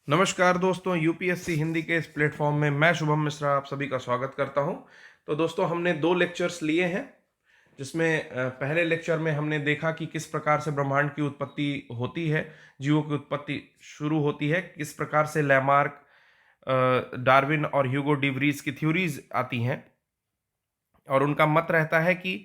नमस्कार दोस्तों, यूपीएससी हिंदी के इस प्लेटफॉर्म में मैं शुभम मिश्रा आप सभी का स्वागत करता हूं। तो दोस्तों, हमने दो लेक्चर्स लिए हैं जिसमें पहले लेक्चर में हमने देखा कि किस प्रकार से ब्रह्मांड की उत्पत्ति होती है, जीवों की उत्पत्ति शुरू होती है, किस प्रकार से लैमार्क, डार्विन और ह्यूगो डिवरीज की थ्योरीज आती हैं और उनका मत रहता है कि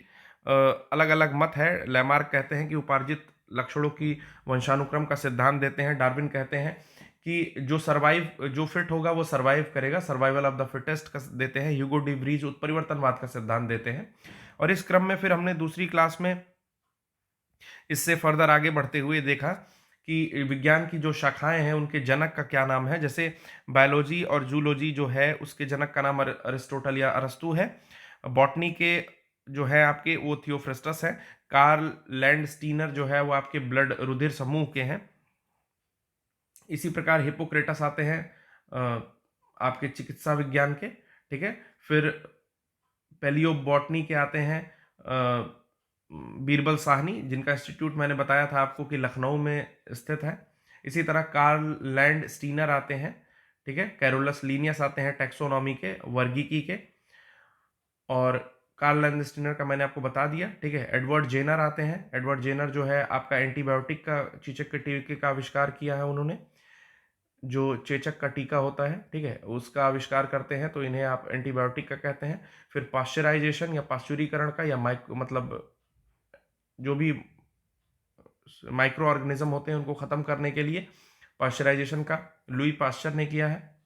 अलग अलग मत है। लैमार्क कहते हैं कि उपार्जित लक्षणों की वंशानुक्रम का सिद्धांत देते हैं। डार्विन कहते हैं कि जो फिट होगा वो सरवाइव करेगा, सर्वाइवल ऑफ द फिटेस्ट का देते हैं। ह्यूगो डिवरीज उत्परिवर्तनवाद का सिद्धांत देते हैं। और इस क्रम में फिर हमने दूसरी क्लास में इससे फर्दर आगे बढ़ते हुए देखा कि विज्ञान की जो शाखाएं हैं उनके जनक का क्या नाम है। जैसे बायोलॉजी और जूलॉजी जो है उसके जनक का नाम अरिस्टोटल या अरस्तु है। बॉटनी के जो है आपके वो थियोफ्रेस्टस है। कार्ल लैंडस्टीनर जो है वो आपके ब्लड रुधिर समूह के हैं। इसी प्रकार हिपोक्रेटस आते हैं आपके चिकित्सा विज्ञान के। ठीक है। फिर पैलियोबॉटनी के आते हैं बीरबल साहनी, जिनका इंस्टीट्यूट मैंने बताया था आपको कि लखनऊ में स्थित है। इसी तरह कार्ल लैंड स्टीनर आते हैं। ठीक है। कैरोलस लीनियस आते हैं टैक्सोनॉमी के, वर्गीकी के। और कार्ल लैंड स्टीनर का मैंने आपको बता दिया। ठीक है। एडवर्ड जेनर आते हैं। एडवर्ड जेनर जो है आपका एंटीबायोटिक का, चेचक के टीके का आविष्कार किया है उन्होंने। जो चेचक का टीका होता है, ठीक है, उसका आविष्कार करते हैं तो इन्हें आप एंटीबायोटिक का कहते हैं। फिर पाश्चराइजेशन या पाश्चुरीकरण का या मतलब जो भी माइक्रो ऑर्गेनिज्म होते हैं उनको खत्म करने के लिए पाश्चराइजेशन का लुई पाश्चर ने किया है।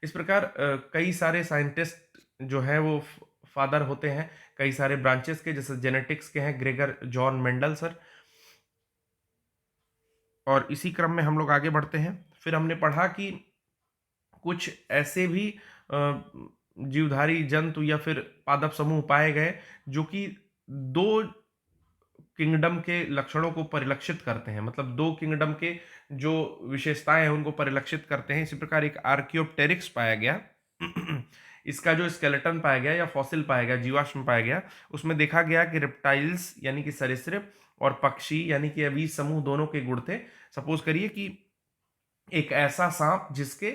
इस प्रकार कई सारे साइंटिस्ट जो है वो फादर होते हैं कई सारे ब्रांचेस के, जैसे जेनेटिक्स के हैं ग्रेगर जॉन मेंडल सर। और इसी क्रम में हम लोग आगे बढ़ते हैं। फिर हमने पढ़ा कि कुछ ऐसे भी जीवधारी जंतु या फिर पादप समूह पाए गए जो कि दो किंगडम के लक्षणों को परिलक्षित करते हैं, मतलब दो किंगडम के जो विशेषताएं हैं उनको परिलक्षित करते हैं। इसी प्रकार एक आर्कियोप्टेरिक्स पाया गया। इसका जो स्केलेटन पाया गया या फॉसिल पाया गया, जीवाश्म पाया गया, उसमें देखा गया कि रेप्टाइल्स यानी कि सरीसृप और पक्षी यानी कि अवीज समूह दोनों के गुण थे। सपोज करिए कि एक ऐसा सांप जिसके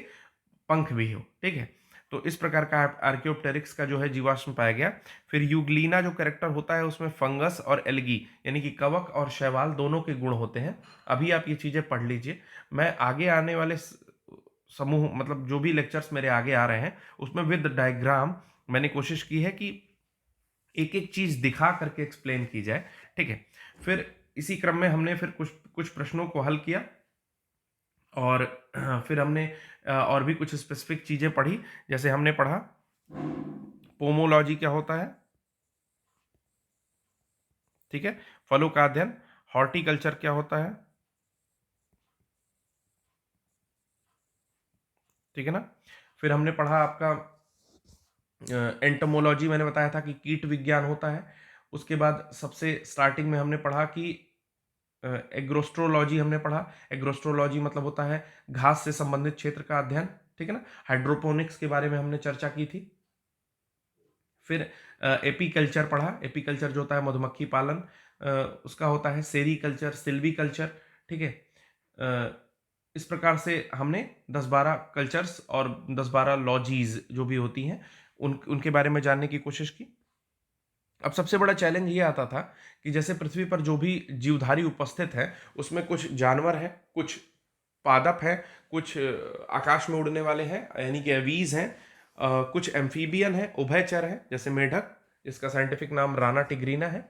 पंख भी हो। ठीक है। तो इस प्रकार का आर्कियोप्टेरिक्स का जो है जीवाश्म पाया गया। फिर यूग्लीना जो कैरेक्टर होता है उसमें फंगस और एल्गी यानी कि कवक और शैवाल दोनों के गुण होते हैं। अभी आप ये चीजें पढ़ लीजिए। मैं आगे आने वाले समूह, मतलब जो भी लेक्चर्स मेरे आगे आ रहे हैं उसमें विद डायग्राम मैंने कोशिश की है कि एक एक चीज दिखा करके एक्सप्लेन की जाए। ठीक है। फिर इसी क्रम में हमने फिर कुछ कुछ प्रश्नों को हल किया और फिर हमने और भी कुछ स्पेसिफिक चीजें पढ़ी। जैसे हमने पढ़ा पोमोलॉजी क्या होता है। ठीक है। फलों का अध्ययन। हॉर्टिकल्चर क्या होता है। ठीक है ना। फिर हमने पढ़ा आपका एंटोमोलॉजी, मैंने बताया था कि कीट विज्ञान होता है। उसके बाद सबसे स्टार्टिंग में हमने पढ़ा कि एग्रोस्ट्रोलॉजी हमने पढ़ा। एग्रोस्ट्रोलॉजी मतलब होता है घास से संबंधित क्षेत्र का अध्ययन। ठीक है ना। हाइड्रोपोनिक्स के बारे में हमने चर्चा की थी। फिर एपीकल्चर पढ़ा। एपीकल्चर जो होता है मधुमक्खी पालन, उसका होता है सेरीकल्चर, सिल्वीकल्चर। ठीक है। इस प्रकार से हमने 10-12 कल्चर्स और 10-12 लॉजीज जो भी होती हैं उनके बारे में जानने की कोशिश की। अब सबसे बड़ा चैलेंज ये आता था कि जैसे पृथ्वी पर जो भी जीवधारी उपस्थित है उसमें कुछ जानवर हैं, कुछ पादप हैं, कुछ आकाश में उड़ने वाले हैं यानी कि अवीज हैं, कुछ एम्फीबियन है, उभयचर है जैसे मेढक, जिसका साइंटिफिक नाम राना टिग्रीना है,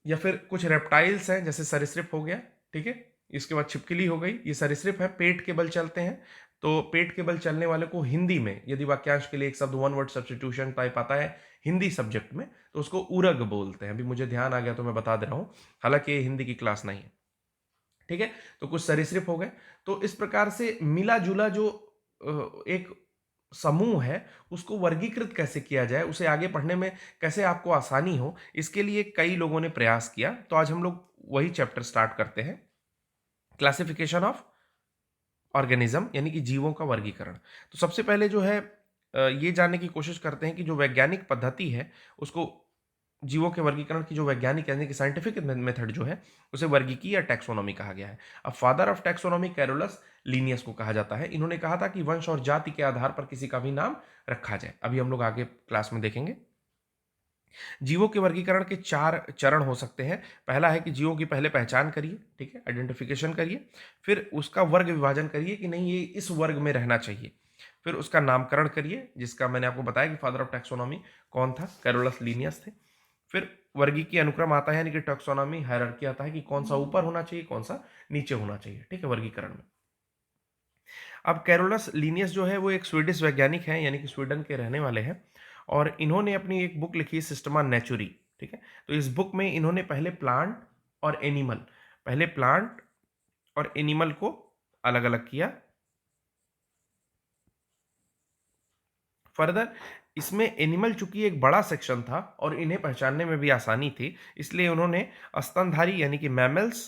या फिर कुछ रेप्टाइल्स हैं जैसे सरीसृप हो गया। ठीक है। इसके बाद छिपकली हो गई। ये सरीसृप है, पेट के बल चलते हैं। तो पेट के बल चलने वाले को हिंदी में यदि वाक्यांश के लिए एक शब्द वन वर्ड सब्स्टिट्यूशन टाइप आता है हिंदी सब्जेक्ट में तो उसको उरग बोलते हैं। अभी मुझे ध्यान आ गया तो मैं बता दे रहा हूं, हालांकि ये हिंदी की क्लास नहीं है। ठीक है। तो कुछ सरीसृप हो गए। तो इस प्रकार से मिला जुला जो एक समूह है उसको वर्गीकृत कैसे किया जाए, उसे आगे पढ़ने में कैसे आपको आसानी हो, इसके लिए कई लोगों ने प्रयास किया। तो आज हम लोग वही चैप्टर स्टार्ट करते हैं, क्लासिफिकेशन ऑफ ऑर्गेनिज्म यानी कि जीवों का वर्गीकरण। तो सबसे पहले जो है ये जानने की कोशिश करते हैं कि जो वैज्ञानिक पद्धति है उसको जीवों के वर्गीकरण की जो वैज्ञानिक यानी कि साइंटिफिक मेथड जो है उसे वर्गीकी या टैक्सोनॉमी कहा गया है। अब father of taxonomy Carolus Linnaeus को कहा जाता है। इन्होंने कहा था कि वंश और जाति के आधार पर किसी का भी नाम रखा जाए। अभी हम लोग आगे क्लास में देखेंगे। जीवों के वर्गीकरण के 4 चरण हो सकते हैं। पहला है कि जीवों की पहले पहचान करिए, ठीक है, आइडेंटिफिकेशन करिए। फिर उसका वर्ग विभाजन करिए कि नहीं ये इस वर्ग में रहना चाहिए। फिर उसका नामकरण करिए, जिसका मैंने आपको बताया कि फादर ऑफ टैक्सोनॉमी कौन था, कैरोलस लीनियस थे। फिर वर्गीकीय अनुक्रम आता है, यानी कि टैक्सोनॉमी हायरार्की आता है कि कौन सा ऊपर होना चाहिए, कौन सा नीचे होना चाहिए, ठीक है, वर्गीकरण में। अब कैरोलस लीनियस जो है वो एक स्वीडिश वैज्ञानिक हैं, यानी कि स्वीडन के रहने वाले हैं। और इन्होंने अपनी एक बुक लिखी है सिस्टमा नेचुरी, ठीक है। तो इस बुक में इन्होंने पहले प्लांट और एनिमल को अलग अलग किया। फर्दर इसमें एनिमल चूंकि एक बड़ा सेक्शन था और इन्हें पहचानने में भी आसानी थी, इसलिए उन्होंने स्तनधारी यानी कि मैमल्स,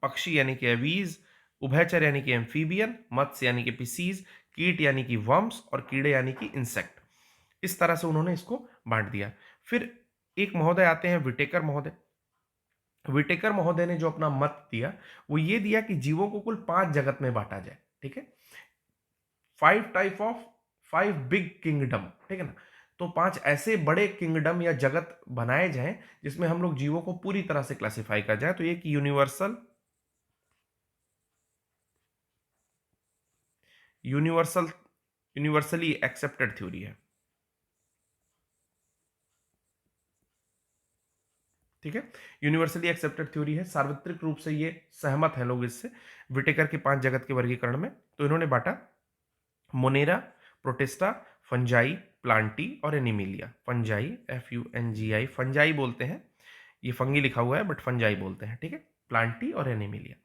पक्षी यानी कि एवीज, उभयचर यानी कि एम्फीबियन, मत्स्य यानी कि पिसीज, कीट यानी कि वर्म्स और कीड़े यानी कि इंसेक्ट, इस तरह से उन्होंने इसको बांट दिया। फिर एक महोदय आते हैं, विटेकर महोदय। विटेकर महोदय ने जो अपना मत दिया वो ये दिया कि जीवों को कुल 5 जगत में बांटा जाए, ठीक है। 5 बिग किंगडम, ठीक है ना। तो 5 ऐसे बड़े किंगडम या जगत बनाए जाएं जिसमें हम लोग जीवों को पूरी तरह से क्लासिफाई कर जाए। तो एक यूनिवर्सल यूनिवर्सली एक्सेप्टेड थ्योरी है, ठीक है। यूनिवर्सली एक्सेप्टेड थ्योरी है, सार्वत्रिक रूप से ये सहमत हैं लोग इससे, विटेकर के 5 जगत के वर्गीकरण में। तो इन्होंने बांटा मोनेरा, प्रोटिस्टा, फंजाई, प्लांटी और एनिमिलिया। फंजाई, FUNGI, फंजाई बोलते हैं, ये फंगी लिखा हुआ है बट फंजाई बोलते हैं, ठीक है। प्लांटी और एनिमिलिया।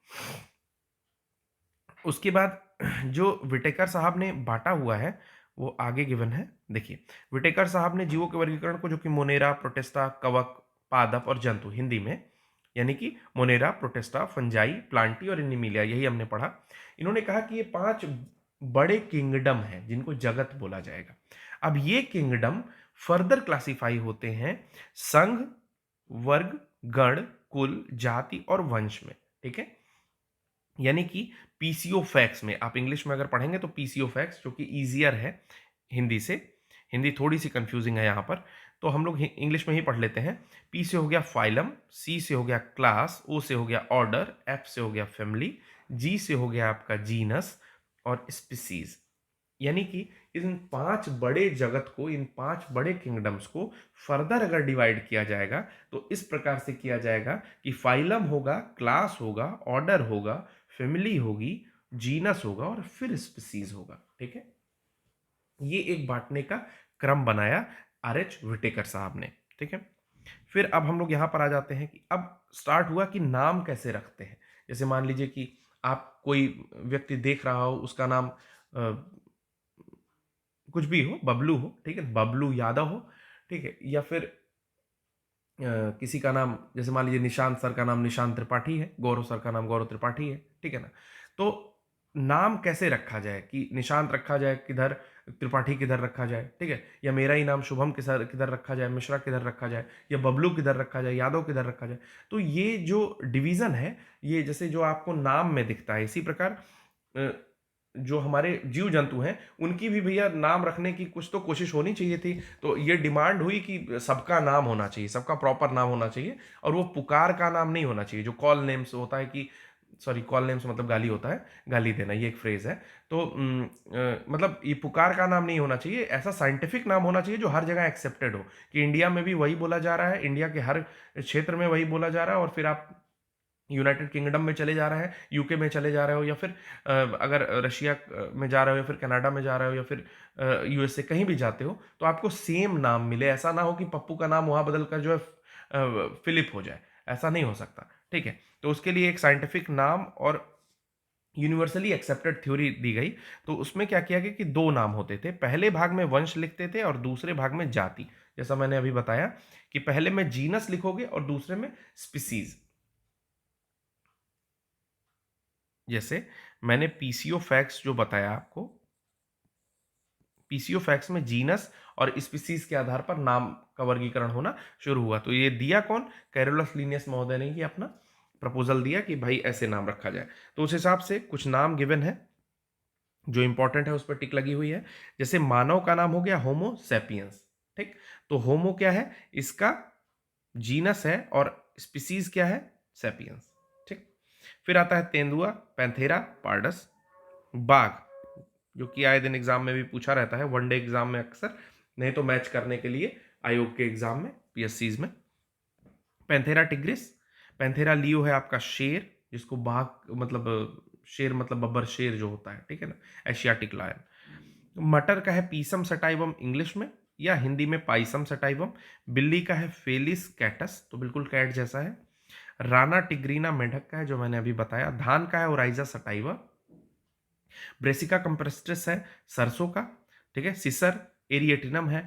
उसके बाद जो विटेकर साहब ने बांटा हुआ है वो आगे गिवन है, देखिए। विटेकर साहब ने जीवों के वर्गीकरण को, जो कि मोनेरा, प्रोटिस्टा, कवक, पादप और जंतु हिंदी में, यानी कि मोनेरा, प्रोटिस्टा, फंजाई, प्लांटी और एनिमिलिया, यही हमने पढ़ा। इन्होंने कहा कि ये 5 बड़े किंगडम हैं जिनको जगत बोला जाएगा। अब ये किंगडम फर्दर क्लासिफाई होते हैं संघ, वर्ग, गण, कुल, जाति और वंश में, ठीक है। यानी कि पीसीओ फैक्स में, आप इंग्लिश में अगर पढ़ेंगे तो पीसीओ फैक्स, जो कि ईजियर है हिंदी से, हिंदी थोड़ी सी कंफ्यूजिंग है यहाँ पर, तो हम लोग इंग्लिश में ही पढ़ लेते हैं। पी से हो गया फाइलम, सी से हो गया क्लास, ओ से हो गया ऑर्डर, एफ से हो गया फैमिली, जी से हो गया आपका जीनस और स्पीसीज। यानी कि इन 5 बड़े जगत को, इन 5 बड़े किंगडम्स को फर्दर अगर डिवाइड किया जाएगा तो इस प्रकार से किया जाएगा कि फाइलम होगा, क्लास होगा, ऑर्डर होगा, फैमिली होगी, जीनस होगा और फिर स्पीसीज होगा, ठीक है। ये एक बांटने का क्रम बनाया RH विटेकर साहब ने, ठीक है। फिर अब हम लोग यहां पर आ जाते हैं कि अब स्टार्ट हुआ कि नाम कैसे रखते हैं। जैसे मान लीजिए कि आप कोई व्यक्ति देख रहा हो, उसका नाम कुछ भी हो, बबलू हो, ठीक है, बबलू यादव हो, ठीक है, या फिर किसी का नाम, जैसे मान लीजिए निशांत सर का नाम निशांत त्रिपाठी है, गौरव सर का नाम गौरव त्रिपाठी है, ठीक है ना। तो नाम कैसे रखा जाए, कि निशांत रखा जाए किधर, त्रिपाठी किधर रखा जाए, ठीक है, या मेरा ही नाम शुभम किधर किधर रखा जाए, मिश्रा किधर रखा जाए, या बबलू किधर रखा जाए, यादव किधर रखा जाए। तो ये जो डिवीजन है, ये जैसे जो आपको नाम में दिखता है, इसी प्रकार जो हमारे जीव जंतु हैं उनकी भी भैया नाम रखने की कुछ तो कोशिश होनी चाहिए थी। तो ये डिमांड हुई कि सबका नाम होना चाहिए, सबका प्रॉपर नाम होना चाहिए, और वो पुकार का नाम नहीं होना चाहिए, जो कॉल नेम्स होता है कि, सॉरी, कॉल नेम्स मतलब गाली होता है, गाली देना, ये एक फ्रेज है। तो मतलब ये पुकार का नाम नहीं होना चाहिए, ऐसा साइंटिफिक नाम होना चाहिए जो हर जगह एक्सेप्टेड हो, कि इंडिया में भी वही बोला जा रहा है, इंडिया के हर क्षेत्र में वही बोला जा रहा है। और फिर आप यूनाइटेड किंगडम में चले जा रहे हैं, यूके में चले जा रहे हो, या फिर अगर रशिया में जा रहे हो, या फिर कनाडा में जा रहे हो, या फिर USA, कहीं भी जाते हो तो आपको सेम नाम मिले। ऐसा ना हो कि पप्पू का नाम वहां बदल कर जो है फिलिप हो जाए, ऐसा नहीं हो सकता, ठीक है। तो उसके लिए एक साइंटिफिक नाम और यूनिवर्सली एक्सेप्टेड थ्योरी दी गई। तो उसमें क्या किया गया कि 2 नाम होते थे, पहले भाग में वंश लिखते थे और दूसरे भाग में जाति। जैसा मैंने अभी बताया कि पहले में जीनस लिखोगे और दूसरे में स्पीसीज। जैसे मैंने पीसीओ फैक्स जो बताया आपको, पीसीओफैक्स में जीनस और स्पीसीज के आधार पर नाम का वर्गीकरण होना शुरू हुआ। तो ये दिया कौन? कैरोलस लिनियस महोदय ने ही अपना प्रपोजल दिया कि भाई ऐसे नाम रखा जाए। तो उस हिसाब से कुछ नाम गिवन है जो इंपॉर्टेंट है, उस पर टिक लगी हुई है। जैसे मानव का नाम हो गया होमो सैपियंस, ठीक। तो होमो क्या है? इसका जीनस है, और स्पीसीज क्या है? सैपियंस, ठीक। फिर आता है तेंदुआ, पैंथेरा पार्डस। बाघ, जो कि आए दिन एग्जाम में भी पूछा रहता है, वनडे एग्जाम में अक्सर, नहीं तो मैच करने के लिए आयोग के एग्जाम में, पीएससीज में। Panthera tigris. पैंथेरा लियो है आपका शेर, जिसको बाघ मतलब शेर मतलब बब्बर शेर जो होता है, ठीक है ना, एशियाटिक लायन। मटर का है पीसम सटाइवम इंग्लिश में, या हिंदी में पाइसम सटाइवम। बिल्ली का है फेलिस कैटस, तो बिल्कुल कैट जैसा है। राना टिग्रीना मेंढक का है, जो मैंने अभी बताया। धान का है ओराइजा सटाइवा। ब्रेसिका कंप्रेस्ट्रिस है सरसों का, ठीक है। सिसर एरिएटिनम है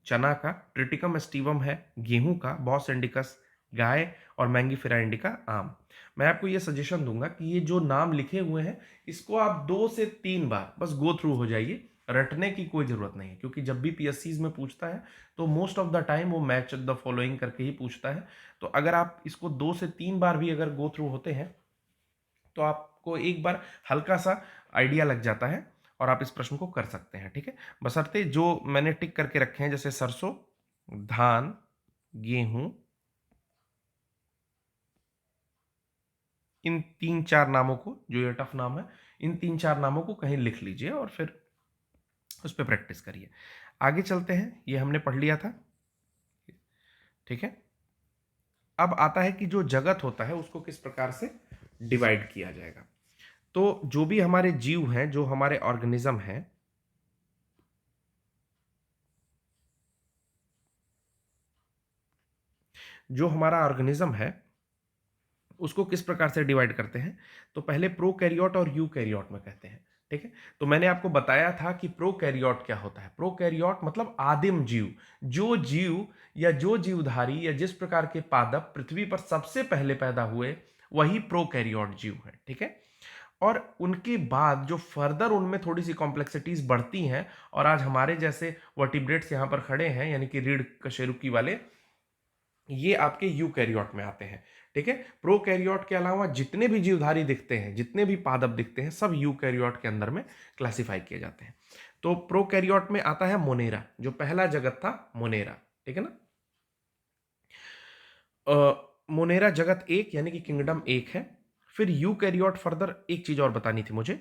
चना का। ट्रिटिकम स्टीवम है गेहूं का। बॉस इंडिकस गाय। और मैंगीफेरा इंडिका आम। मैं आपको ये सजेशन दूंगा कि ये जो नाम लिखे हुए हैं, इसको आप 2 से 3 बार बस गो थ्रू हो जाइए, रटने की कोई जरूरत नहीं है, क्योंकि जब भी पीएससीज में पूछता है तो मोस्ट ऑफ द टाइम वो मैच द फॉलोइंग करके ही पूछता है। तो अगर आप इसको 2 से 3 बार भी अगर गो थ्रू होते हैं तो आपको एक बार हल्का सा आइडिया लग जाता है और आप इस प्रश्न को कर सकते हैं, ठीक है। बशर्ते जो मैंने टिक करके रखे हैं, जैसे सरसों, धान, गेहूं, इन 3-4 नामों को, जो ये टफ नाम है, इन 3-4 नामों को कहीं लिख लीजिए और फिर उस पर प्रैक्टिस करिए। आगे चलते हैं, ये हमने पढ़ लिया था, ठीक है। अब आता है कि जो जगत होता है उसको किस प्रकार से डिवाइड किया जाएगा। तो जो भी हमारे जीव हैं, जो हमारे ऑर्गेनिज्म हैं, जो हमारा ऑर्गेनिज्म है उसको किस प्रकार से डिवाइड करते हैं, तो पहले प्रोकैरियोट और यूकैरियोट में कहते हैं, ठीक है। तो मैंने आपको बताया था कि प्रोकैरियोट क्या होता है। प्रोकैरियोट मतलब आदिम जीव, जो जीव या जो जीवधारी या जिस प्रकार के पादप पृथ्वी पर सबसे पहले पैदा हुए, वही प्रोकैरियोट जीव है, ठीक है। और उनके बाद जो फर्दर उनमें थोड़ी सी कॉम्प्लेक्सिटीज बढ़ती हैं, और आज हमारे जैसे वर्टिब्रेट्स यहां पर खड़े हैं, यानी कि रीढ़ कशेरुकी वाले, ये आपके यूकैरियोट में आते हैं, ठीक है। प्रोकैरियोट के अलावा जितने भी जीवधारी दिखते हैं, जितने भी पादप दिखते हैं, सब यूकैरियोट के अंदर में क्लासिफाई किए जाते हैं। तो प्रोकैरियोट में आता है मोनेरा, जो पहला जगत था मोनेरा, ठीक है ना। मोनेरा जगत एक, यानी कि किंगडम एक है। फिर यूकैरियोट, फर्दर एक चीज और बतानी थी मुझे,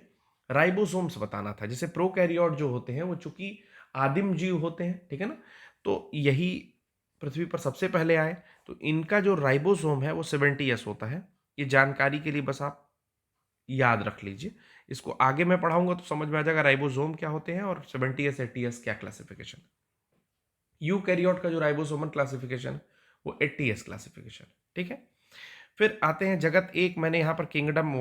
राइबोसोम्स बताना था। जैसे प्रोकैरियोट जो होते हैं वो चूंकि आदिम जीव होते हैं, ठीक है ना, तो यही पृथ्वी पर सबसे पहले आए, तो इनका जो राइबोसोम है वो 70s होता है। ये जानकारी के लिए बस आप याद रख लीजिए, इसको आगे मैं पढ़ाऊंगा तो समझ में आ जाएगा राइबोसोम क्या होते हैं और 70s 80s क्या क्लासिफिकेशन। यूकैरियोट का जो राइबोसोमल क्लासिफिकेशन है वो 80s क्लासिफिकेशन, ठीक है। फिर आते हैं जगत एक, मैंने यहां पर किंगडम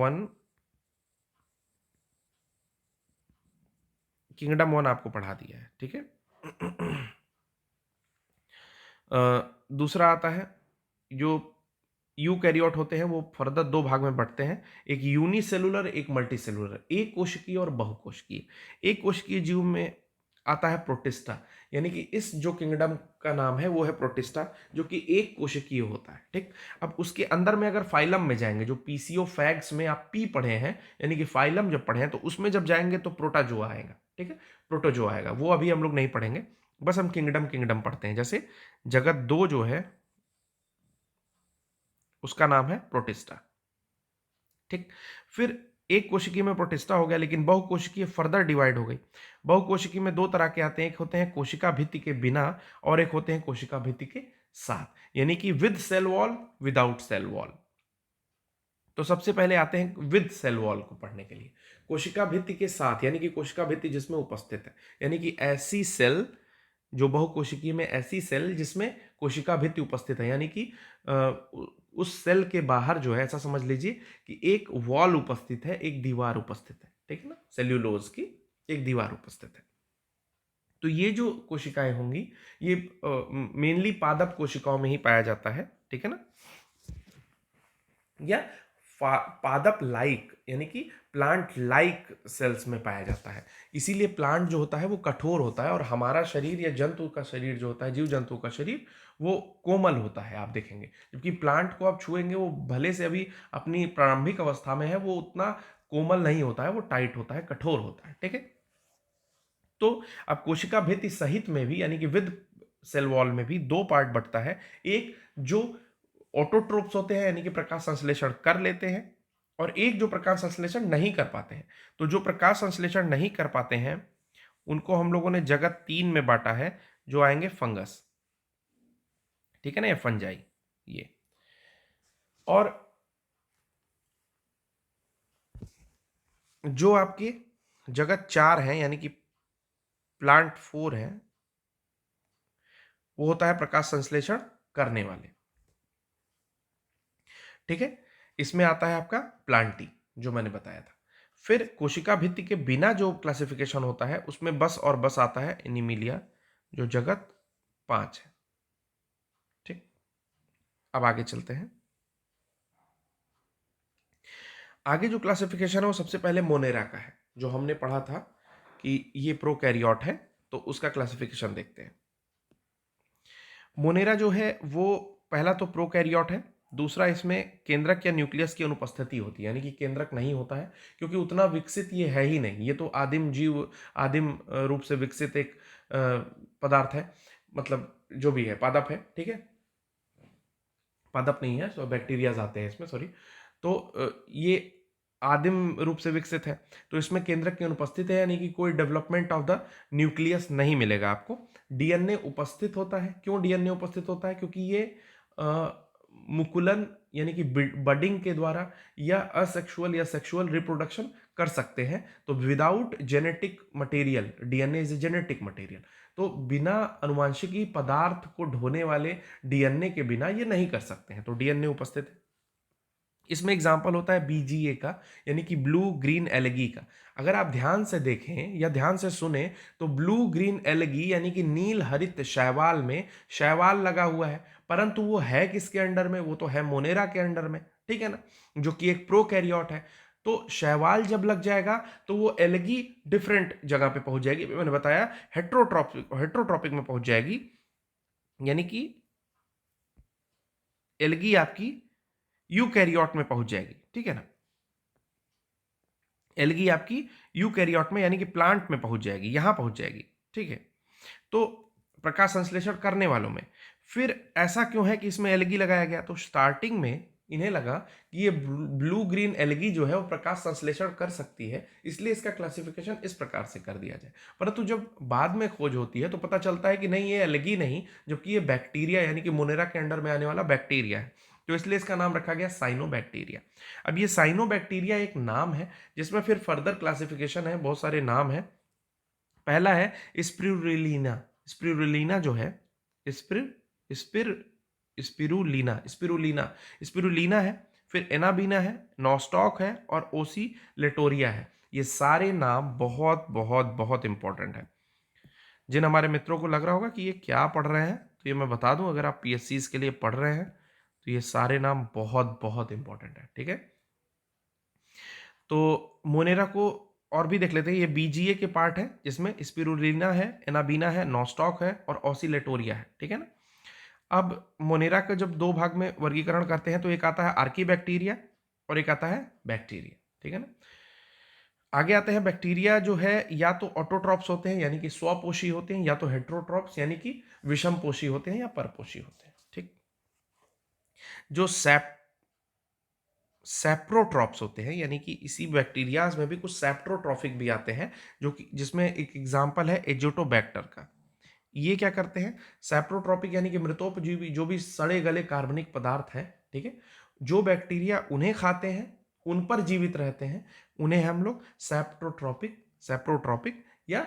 1 आपको पढ़ा दिया है, ठीक है। दूसरा आता है, जो यूकैरियोट होते हैं वो फर्दर 2 भाग में बढ़ते हैं, एक यूनिसेलुलर, एक मल्टीसेलुलर, एक कोशिकीय और बहुकोशिकीय। एक कोशिकीय जीव में आता है प्रोटिस्टा, यानी कि इस जो किंगडम का नाम है वो है प्रोटिस्टा, जो कि एक कोशिकीय होता है, ठीक। अब उसके अंदर में अगर फाइलम में जाएंगे, जो पीसीओफैग्स में आप पी पढ़े हैं, यानी कि फाइलम जब पढ़े हैं, तो उसमें जब जाएंगे तो प्रोटाजोआ आएगा, ठीक है। प्रोटोजोआ आएगा, वो अभी हम लोग नहीं पढ़ेंगे, बस हम किंगडम किंगडम पढ़ते हैं। जैसे जगत 2 जो है उसका नाम है प्रोटिस्टा, ठीक। फिर एक कोशिकीय में प्रोटिस्टा हो गया, लेकिन बहुकोशिकीय फर्दर डिवाइड हो गई। बहुकोशिकीय में 2 तरह के आते हैं, एक होते हैं कोशिका भित्ति के बिना, और एक होते हैं कोशिका भित्ति के साथ, यानी कि with cell wall, without cell wall. तो सबसे पहले आते हैं विद सेल वॉल को पढ़ने के लिए, कोशिका भित्ति के साथ, यानी कि कोशिका भित्ति जिसमें उपस्थित है, यानी कि ऐसी सेल, जो बहुकोशिकीय में ऐसी सेल जिसमें कोशिका भित्ति उपस्थित है, यानी कि उस सेल के बाहर जो है, ऐसा समझ लीजिए कि एक वॉल उपस्थित है, एक दीवार उपस्थित है, ठीक है ना, सेल्यूलोज की एक दीवार उपस्थित है। तो ये जो कोशिकाएं होंगी, ये मेनली पादप कोशिकाओं में ही पाया जाता है, ठीक है ना, या पादप लाइक यानी कि प्लांट लाइक सेल्स में पाया जाता है। इसीलिए प्लांट जो होता है वो कठोर होता है और हमारा शरीर या जंतु का शरीर जो होता है, जीव जंतु का शरीर, वो कोमल होता है, आप देखेंगे। जबकि प्लांट को आप छुएंगे, वो भले से अभी अपनी प्रारंभिक अवस्था में है, वो उतना कोमल नहीं होता है, वो टाइट होता है, कठोर होता है, ठीक है। तो अब कोशिका भित्ति सहित में भी यानी कि विद सेल वॉल में भी दो पार्ट बंटता है। एक जो ऑटोट्रोप्स होते हैं यानी कि प्रकाश संश्लेषण कर लेते हैं, और एक जो प्रकाश संश्लेषण नहीं कर पाते हैं। तो जो प्रकाश संश्लेषण नहीं कर पाते हैं उनको हम लोगों ने जगत 3 में बांटा है, जो आएंगे फंगस, ठीक है ना, ये फंजाई ये। और जो आपके जगत 4 हैं यानी कि प्लांट 4 हैं, वो होता है प्रकाश संश्लेषण करने वाले, ठीक है। इसमें आता है आपका प्लांटी, जो मैंने बताया था। फिर कोशिका भित्ति के बिना जो क्लासिफिकेशन होता है उसमें बस और बस आता है एनिमिलिया, जो जगत 5 है, ठीक। अब आगे चलते हैं। आगे जो क्लासिफिकेशन है वो सबसे पहले मोनेरा का है, जो हमने पढ़ा था कि ये प्रोकैरियोट है, तो उसका क्लासिफिकेशन देखते हैं। मोनेरा जो है वो पहला तो प्रोकैरियोट है, दूसरा इसमें केंद्रक या न्यूक्लियस की अनुपस्थिति होती है, यानी कि केंद्रक नहीं होता है, क्योंकि उतना विकसित ये है ही नहीं। ये तो आदिम जीव, आदिम रूप से विकसित एक पदार्थ है, मतलब जो भी है, पादप है, ठीक है। पादप नहीं है, सो बैक्टीरियाज आते हैं इसमें, सॉरी। तो ये आदिम रूप से विकसित है, तो इसमें केंद्रक की अनुपस्थित है, यानी कि कोई डेवलपमेंट ऑफ द न्यूक्लियस नहीं मिलेगा आपको। डीएनए उपस्थित होता है। क्यों डीएनए उपस्थित होता है? क्योंकि ये मुकुलन यानी कि बडिंग के द्वारा या असेक्सुअल या सेक्सुअल रिप्रोडक्शन कर सकते हैं। तो without genetic material, DNA is a genetic material, तो बिना अनुवांशिकी पदार्थ को ढोने वाले डीएनए के बिना ये नहीं कर सकते हैं, तो डीएनए उपस्थित है। इसमें एग्जाम्पल होता है बीजीए का, यानी कि ब्लू ग्रीन एलगी का। अगर आप ध्यान से देखें या ध्यान से सुने तो ब्लू ग्रीन एलगी यानी कि नील हरित शैवाल में शैवाल लगा हुआ है, परंतु वो है किसके अंडर में? वो तो है मोनेरा के अंडर में, ठीक है ना, जो कि एक प्रोकैरियोट है। तो शैवाल जब लग जाएगा तो वो एलगी डिफरेंट जगह पे पहुंच जाएगी, मैंने बताया हेट्रोट्रॉपिक में पहुंच जाएगी, यानी कि एलगी आपकी यूकैरियोट में पहुंच जाएगी, ठीक है ना। एलगी आपकी यूकैरियोट में यानी कि प्लांट में पहुंच जाएगी, यहां पहुंच जाएगी, ठीक है। तो प्रकाश संश्लेषण करने वालों में फिर ऐसा क्यों है कि इसमें एलगी लगाया गया? तो स्टार्टिंग में इन्हें लगा कि ये ब्लू ग्रीन एलगी जो है वो प्रकाश संश्लेषण कर सकती है, इसलिए इसका क्लासिफिकेशन इस प्रकार से कर दिया जाए। परंतु जब बाद में खोज होती है तो पता चलता है कि नहीं, ये एलगी नहीं, जबकि ये बैक्टीरिया यानी कि मोनेरा के अंडर में आने वाला बैक्टीरिया है। तो इसलिए इसका नाम रखा गया साइनोबैक्टीरिया। अब ये साइनोबैक्टीरिया एक नाम है, जिसमें फिर फर्दर क्लासिफिकेशन है, बहुत सारे नाम है। पहला है स्पिरुलिना। स्पिरुलिना जो है स्पिर स्पिर स्पिरुलिना स्पिरुलिना स्पिरुलिना है। फिर एनाबीना है, नॉस्टॉक है और ओसिलेटोरिया है। ये सारे नाम बहुत बहुत बहुत इंपॉर्टेंट है। जिन हमारे मित्रों को लग रहा होगा कि ये क्या पढ़ रहे हैं, तो ये मैं बता दूं, अगर आप पीएससी के लिए पढ़ रहे हैं तो ये सारे नाम बहुत बहुत इंपॉर्टेंट है, ठीक है। तो मोनेरा को और भी देख लेते हैं। ये बीजीए के पार्ट है, जिसमें स्पिरुलिना है, एनाबीना है, नॉस्टॉक है और ऑसिलेटोरिया है, ठीक है ना। अब मोनेरा का जब दो भाग में वर्गीकरण करते हैं तो एक आता है आर्की बैक्टीरिया और एक आता है बैक्टीरिया, ठीक है ना। आगे आते हैं बैक्टीरिया जो है या तो ऑटोट्रॉप्स होते हैं यानी कि स्वपोषी होते हैं, या तो हेट्रोट्रॉप्स यानी कि विषमपोषी होते हैं या परपोषी होते हैं, ठीक। जो सेप्रोट्रॉप्स होते हैं यानी कि इसी बैक्टीरियाज में भी कुछ सेप्ट्रोट्रॉफिक भी आते हैं, जो कि जिसमें एक एग्जांपल है एजोटोबैक्टर का। ये क्या करते हैं? सेप्रोट्रॉपिक यानी कि मृतोपजीवी, जो भी सड़े गले कार्बनिक पदार्थ हैं, ठीक है, जो बैक्टीरिया उन्हें खाते हैं, उन पर जीवित रहते हैं, उन्हें हम लोग सेप्रोट्रॉपिक या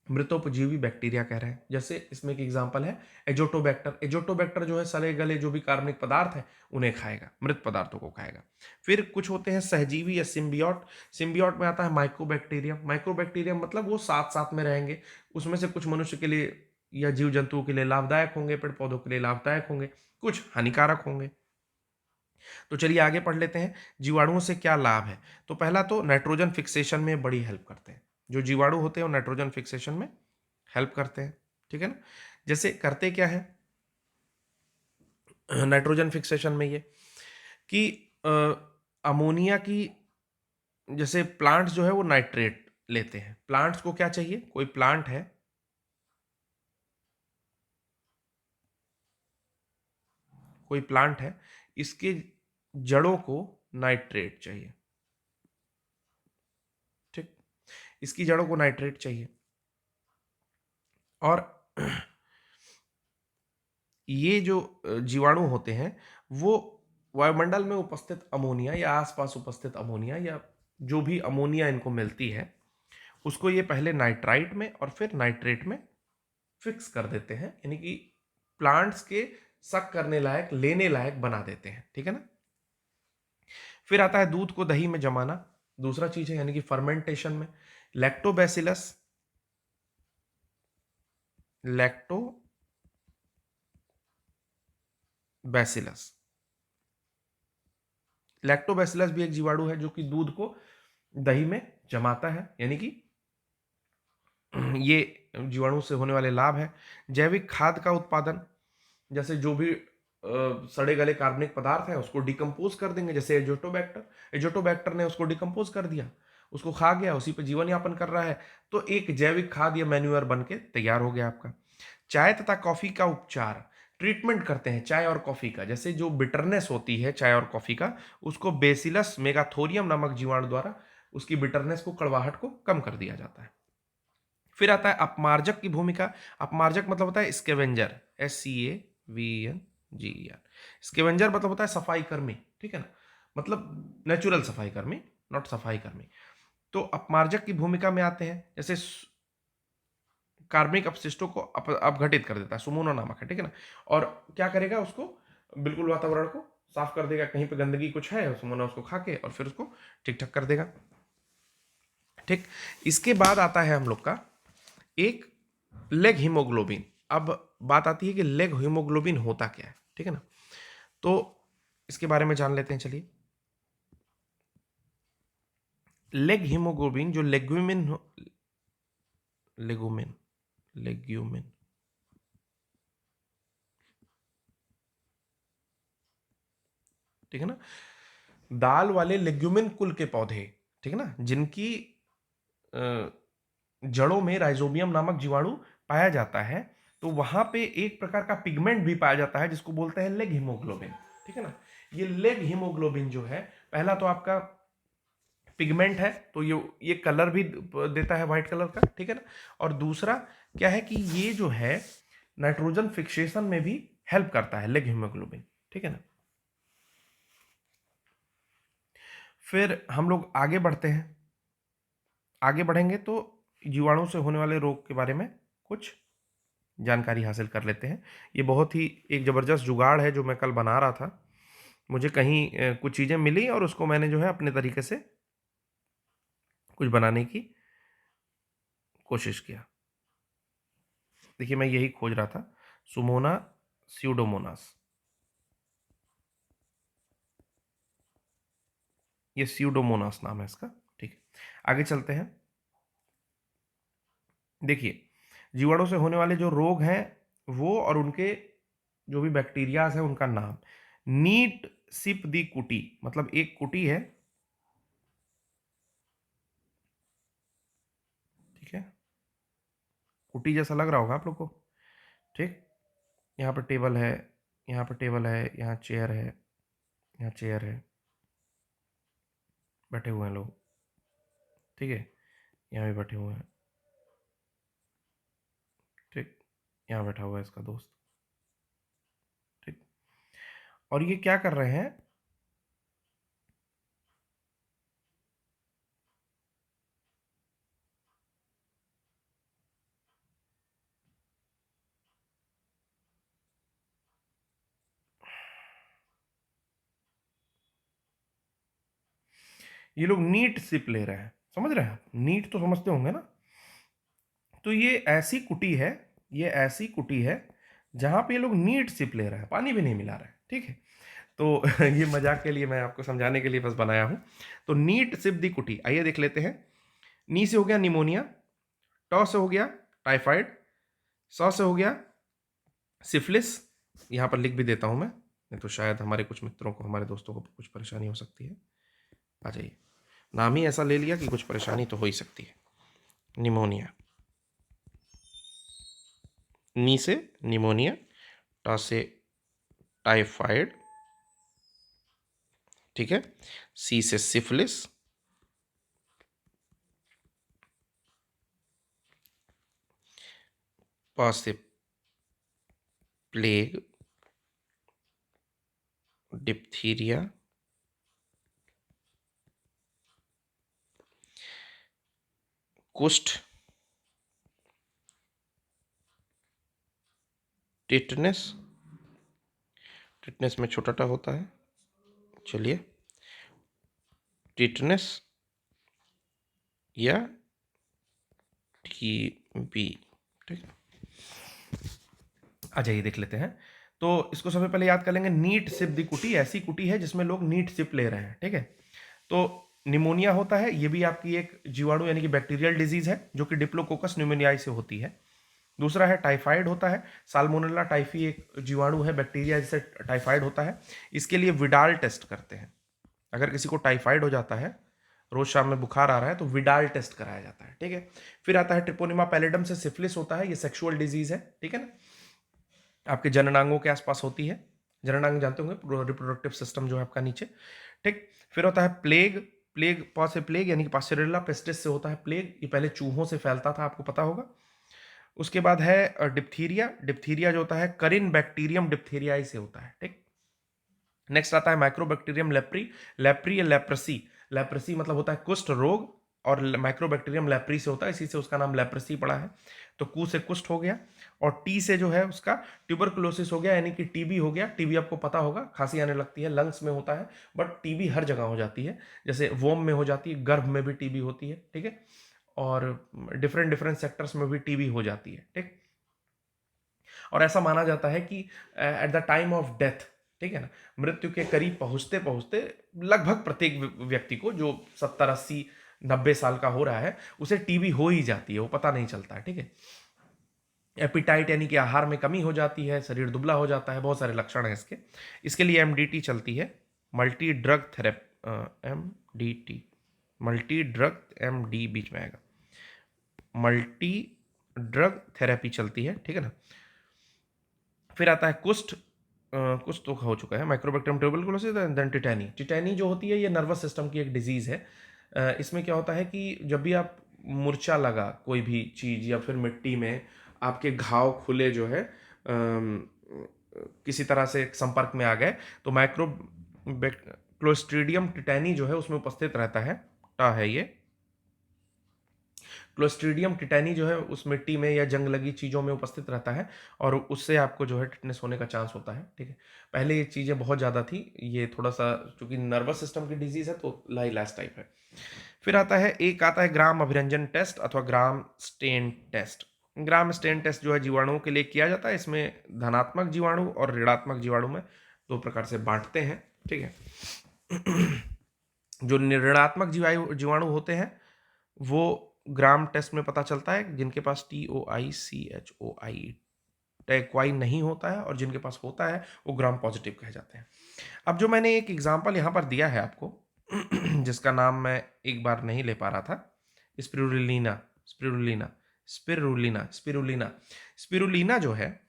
मृतोपजीवी बैक्टीरिया कह रहे हैं। जैसे इसमें एक एग्जांपल है एजोटोबैक्टर। एजोटोबैक्टर जो है सड़े गले जो भी कार्बनिक पदार्थ है उन्हें खाएगा, मृत पदार्थों को खाएगा। फिर कुछ होते हैं सहजीवी या सिम्बियोट। सिम्बियोट में आता है माइक्रोबैक्टीरियम। माइक्रोबैक्टीरियम मतलब वो साथ साथ में रहेंगे, उसमें से कुछ मनुष्य के लिए या जीव जंतुओं के लिए लाभदायक होंगे, पेड़ पौधों के लिए लाभदायक होंगे, कुछ हानिकारक होंगे। तो चलिए आगे पढ़ लेते हैं, जीवाणुओं से क्या लाभ है। तो पहला तो नाइट्रोजन फिक्सेशन में बड़ी हेल्प करते हैं। जो जीवाणु होते हैं वो नाइट्रोजन फिक्सेशन में हेल्प करते हैं, ठीक है ना। जैसे करते क्या है नाइट्रोजन फिक्सेशन में ये कि अमोनिया की, जैसे प्लांट्स जो है वो नाइट्रेट लेते हैं। प्लांट्स को क्या चाहिए, कोई प्लांट है, कोई प्लांट है, इसके जड़ों को नाइट्रेट चाहिए, ठीक, इसकी जड़ों को नाइट्रेट चाहिए। और ये जो जीवाणु होते हैं वो वायुमंडल में उपस्थित अमोनिया या आसपास उपस्थित अमोनिया या जो भी अमोनिया इनको मिलती है उसको ये पहले नाइट्राइट में और फिर नाइट्रेट में फिक्स कर देते हैं, यानी कि प्लांट्स के सक करने लायक, लेने लायक बना देते हैं, ठीक है ना। फिर आता है दूध को दही में जमाना, दूसरा चीज है, यानी कि फर्मेंटेशन में लैक्टोबैसिलस, लैक्टोबैसिलस, लैक्टोबैसिलस भी एक जीवाणु है जो कि दूध को दही में जमाता है, यानी कि ये जीवाणु से होने वाले लाभ है। जैविक खाद का उत्पादन, जैसे जो भी सड़े गले कार्बनिक पदार्थ है उसको डिकम्पोज कर देंगे, जैसे एजोटोबैक्टर, एजोटोबैक्टर ने उसको डिकम्पोज कर दिया, उसको खा गया, उसी पे जीवन यापन कर रहा है, तो एक जैविक खाद या मैन्यूअर बन के तैयार हो गया आपका। चाय तथा कॉफी का उपचार, ट्रीटमेंट करते हैं चाय और कॉफी का, जैसे जो बिटरनेस होती है चाय और कॉफी का, उसको बेसिलस मेगाथोरियम नामक जीवाणु द्वारा उसकी बिटरनेस को, कड़वाहट को कम कर दिया जाता है। फिर आता है अपमार्जक की भूमिका। अपमार्जक मतलब होता है स्केवेंजर, SCAVENGER। स्केवेंजर मतलब होता है सफाई कर्मी, ठीक है ना, मतलब नेचुरल सफाई कर्मी, नॉट सफाई कर्मी। तो अपमार्जक की भूमिका में आते हैं, जैसे कार्बनिक अपशिष्टों को अपघटित कर देता है, सुमोनो नामक है, ठीक है ना। और क्या करेगा, उसको बिल्कुल वातावरण को साफ कर देगा, कहीं पे गंदगी कुछ है सुमोनो उसको खा के और फिर उसको ठीक ठाक कर देगा, ठीक। इसके बाद आता है हम लोग का एक लेग हीमोग्लोबिन। अब बात आती है कि लेग हीमोग्लोबिन होता क्या है, ठीक है ना। तो इसके बारे में जान लेते हैं, चलिए। लेग हीमोग्लोबिन जो लेगुमिन लेग्यूमिन, ठीक है ना, दाल वाले लेग्यूमिन कुल के पौधे, ठीक है ना, जिनकी जड़ों में राइजोबियम नामक जीवाणु पाया जाता है, तो वहां पे एक प्रकार का पिगमेंट भी पाया जाता है जिसको बोलते हैं लेग हीमोग्लोबिन, ठीक है ना। ये लेग हीमोग्लोबिन जो है, पहला तो आपका पिगमेंट है, तो ये कलर भी देता है व्हाइट कलर का, ठीक है ना। और दूसरा क्या है कि ये जो है नाइट्रोजन फिक्सेशन में भी हेल्प करता है लेग हीमोग्लोबिन, ठीक है ना। फिर हम लोग आगे बढ़ते हैं, आगे बढ़ेंगे तो जीवाणु से होने वाले रोग के बारे में कुछ जानकारी हासिल कर लेते हैं। ये बहुत ही एक ज़बरदस्त जुगाड़ है जो मैं कल बना रहा था, मुझे कहीं कुछ चीज़ें मिली और उसको मैंने जो है अपने तरीके से कुछ बनाने की कोशिश किया। देखिए मैं यही खोज रहा था, सुमोना स्यूडोमोनास, ये स्यूडोमोनास नाम है इसका, ठीक है। आगे चलते हैं। देखिए जीवाणु से होने वाले जो रोग हैं वो और उनके जो भी बैक्टीरियाज हैं उनका नाम, नीट सिप दी कुटी, मतलब एक कुटी है, ठीक है, कुटी जैसा लग रहा होगा आप लोग को, ठीक। यहाँ पर टेबल है, यहाँ पर टेबल है, यहाँ चेयर है, यहाँ चेयर है, बैठे हुए हैं लोग, ठीक है, यहाँ भी बैठे हुए हैं, ठीक, यहाँ बैठा हुआ है इसका दोस्त, ठीक। और ये क्या कर रहे हैं, ये लोग नीट सिप ले रहे हैं, समझ रहे हैं आप, नीट तो समझते होंगे ना। तो ये ऐसी कुटी है, ये ऐसी कुटी है जहां पे ये लोग नीट सिप ले रहे हैं, पानी भी नहीं मिला रहे हैं, ठीक है। तो ये मजाक के लिए, मैं आपको समझाने के लिए बस बनाया हूँ। तो नीट सिप दी कुटी, आइए देख लेते हैं। नी से हो गया निमोनिया, टॉ से हो गया टाइफाइड, सौ से हो गया सिफिलिस। यहाँ पर लिख भी देता हूँ मैं, नहीं तो शायद हमारे कुछ मित्रों को, हमारे दोस्तों को कुछ परेशानी हो सकती है। आ जाइए, नाम ही ऐसा ले लिया कि कुछ परेशानी तो हो ही सकती है। निमोनिया, नी से निमोनिया, टा से टाइफाइड, ठीक है, सी से सिफिलिस, पा से प्लेग, डिप्थीरिया, कुष्ठ, टिटनेस, टिटनेस में छोटा टा होता है, चलिए, टिटनेस या टीबी, ठीक है। आ जाइए देख लेते हैं। तो इसको सबसे पहले याद कर लेंगे, नीट सिप दी कुटी ऐसी कुटी है जिसमें लोग नीट सिप ले रहे हैं, ठीक है। तो निमोनिया होता है, ये भी आपकी एक जीवाणु यानी कि बैक्टीरियल डिजीज है जो कि डिप्लोकोकस न्यूमोनियाई से होती है। दूसरा है टाइफाइड होता है, साल्मोनेला टाइफी एक जीवाणु है बैक्टीरिया जिससे टाइफाइड होता है। इसके लिए विडाल टेस्ट करते हैं। अगर किसी को टाइफाइड हो जाता है, रोज शाम में बुखार आ रहा है, तो विडाल टेस्ट कराया जाता है, ठीक है। फिर आता है ट्रिपोनिमा पैलिडम से सिफिलिस होता है, ये सेक्सुअल डिजीज है, ठीक है ना, आपके जननांगों के आसपास होती है। जननांग जानते होंगे, रिप्रोडक्टिव सिस्टम जो है आपका नीचे, ठीक। फिर होता है प्लेग, प्लेग पा से प्लेग यानी कि पास्चरेला पेस्टिस से होता है प्लेग, ये पहले चूहों से फैलता था, आपको पता होगा। उसके बाद है डिप्थीरिया, डिप्थीरिया जो होता है करिन बैक्टीरियम डिप्थीरियाई से होता है, ठीक। नेक्स्ट आता है माइक्रोबैक्टीरियम लेप्री, लेप्री या लेप्रेसी, लेप्रेसी मतलब होता है कुष्ठ रोग, और माइक्रोबैक्टीरियम लेप्री से होता है, इसी से उसका नाम लेप्रेसी पड़ा है। तो कू से कुष्ठ हो गया, और टी से जो है उसका ट्यूबरकुलोसिस हो गया यानी कि टीबी हो गया। टीबी आपको पता होगा, खांसी आने लगती है, लंग्स में होता है, बट टीबी हर जगह हो जाती है, जैसे वोम में हो जाती है, गर्भ में भी टीबी होती है, ठीक है, और डिफरेंट डिफरेंट सेक्टर्स में भी टीबी हो जाती है, ठीक। और ऐसा माना जाता है कि at the time of death, ठीक है ना, मृत्यु के करीब पहुंचते पहुंचते लगभग प्रत्येक व्यक्ति को जो 70 80 90 साल का हो रहा है, उसे टीबी हो ही जाती है, वो पता नहीं चलता है, ठीक है। एपिटाइट यानी कि आहार में कमी हो जाती है, शरीर दुबला हो जाता है, बहुत सारे लक्षण हैं इसके। इसके लिए एमडीटी चलती है, multi drug therapy, MDT, multi drug, MD बीच में आएगा, मल्टी ड्रग थेरेपी चलती है, ठीक है ना। फिर आता है कुष्ठ, कुछ तो हो चुका है, mycobacterium tuberculosis, then tetany. Tetany जो होती है ये नर्वस सिस्टम की एक डिजीज है। इसमें क्या होता है कि जब भी आप मूर्छा लगा कोई भी चीज, या फिर मिट्टी में आपके घाव खुले जो है, किसी तरह से संपर्क में आ गए, तो माइक्रो क्लोस्ट्रीडियम टिटैनी जो है उसमें उपस्थित रहता है, टा है ये। क्लोस्ट्रीडियम टिटैनी जो है उस मिट्टी में या जंग लगी चीज़ों में उपस्थित रहता है, और उससे आपको जो है टिटनेस होने का चांस होता है, ठीक है। पहले ये चीज़ें बहुत ज़्यादा थी, ये थोड़ा सा चूंकि नर्वस सिस्टम की डिजीज है तो लाइलाज टाइप है। फिर आता है, एक आता है ग्राम अभिरंजन टेस्ट अथवा ग्राम स्टेन टेस्ट। ग्राम स्टेन टेस्ट जो है जीवाणुओं के लिए किया जाता है, इसमें धनात्मक जीवाणु और ऋणात्मक जीवाणु में दो प्रकार से बांटते हैं, ठीक है। जो ऋणात्मक जीवाणु होते हैं वो ग्राम टेस्ट में पता चलता है, जिनके पास TOICHOI टैक्वाई नहीं होता है, और जिनके पास होता है वो ग्राम पॉजिटिव कहे जाते हैं। अब जो मैंने एक एग्जांपल यहाँ पर दिया है आपको, जिसका नाम मैं एक बार नहीं ले पा रहा था, spirulina, spirulina, spirulina, spirulina, spirulina जो है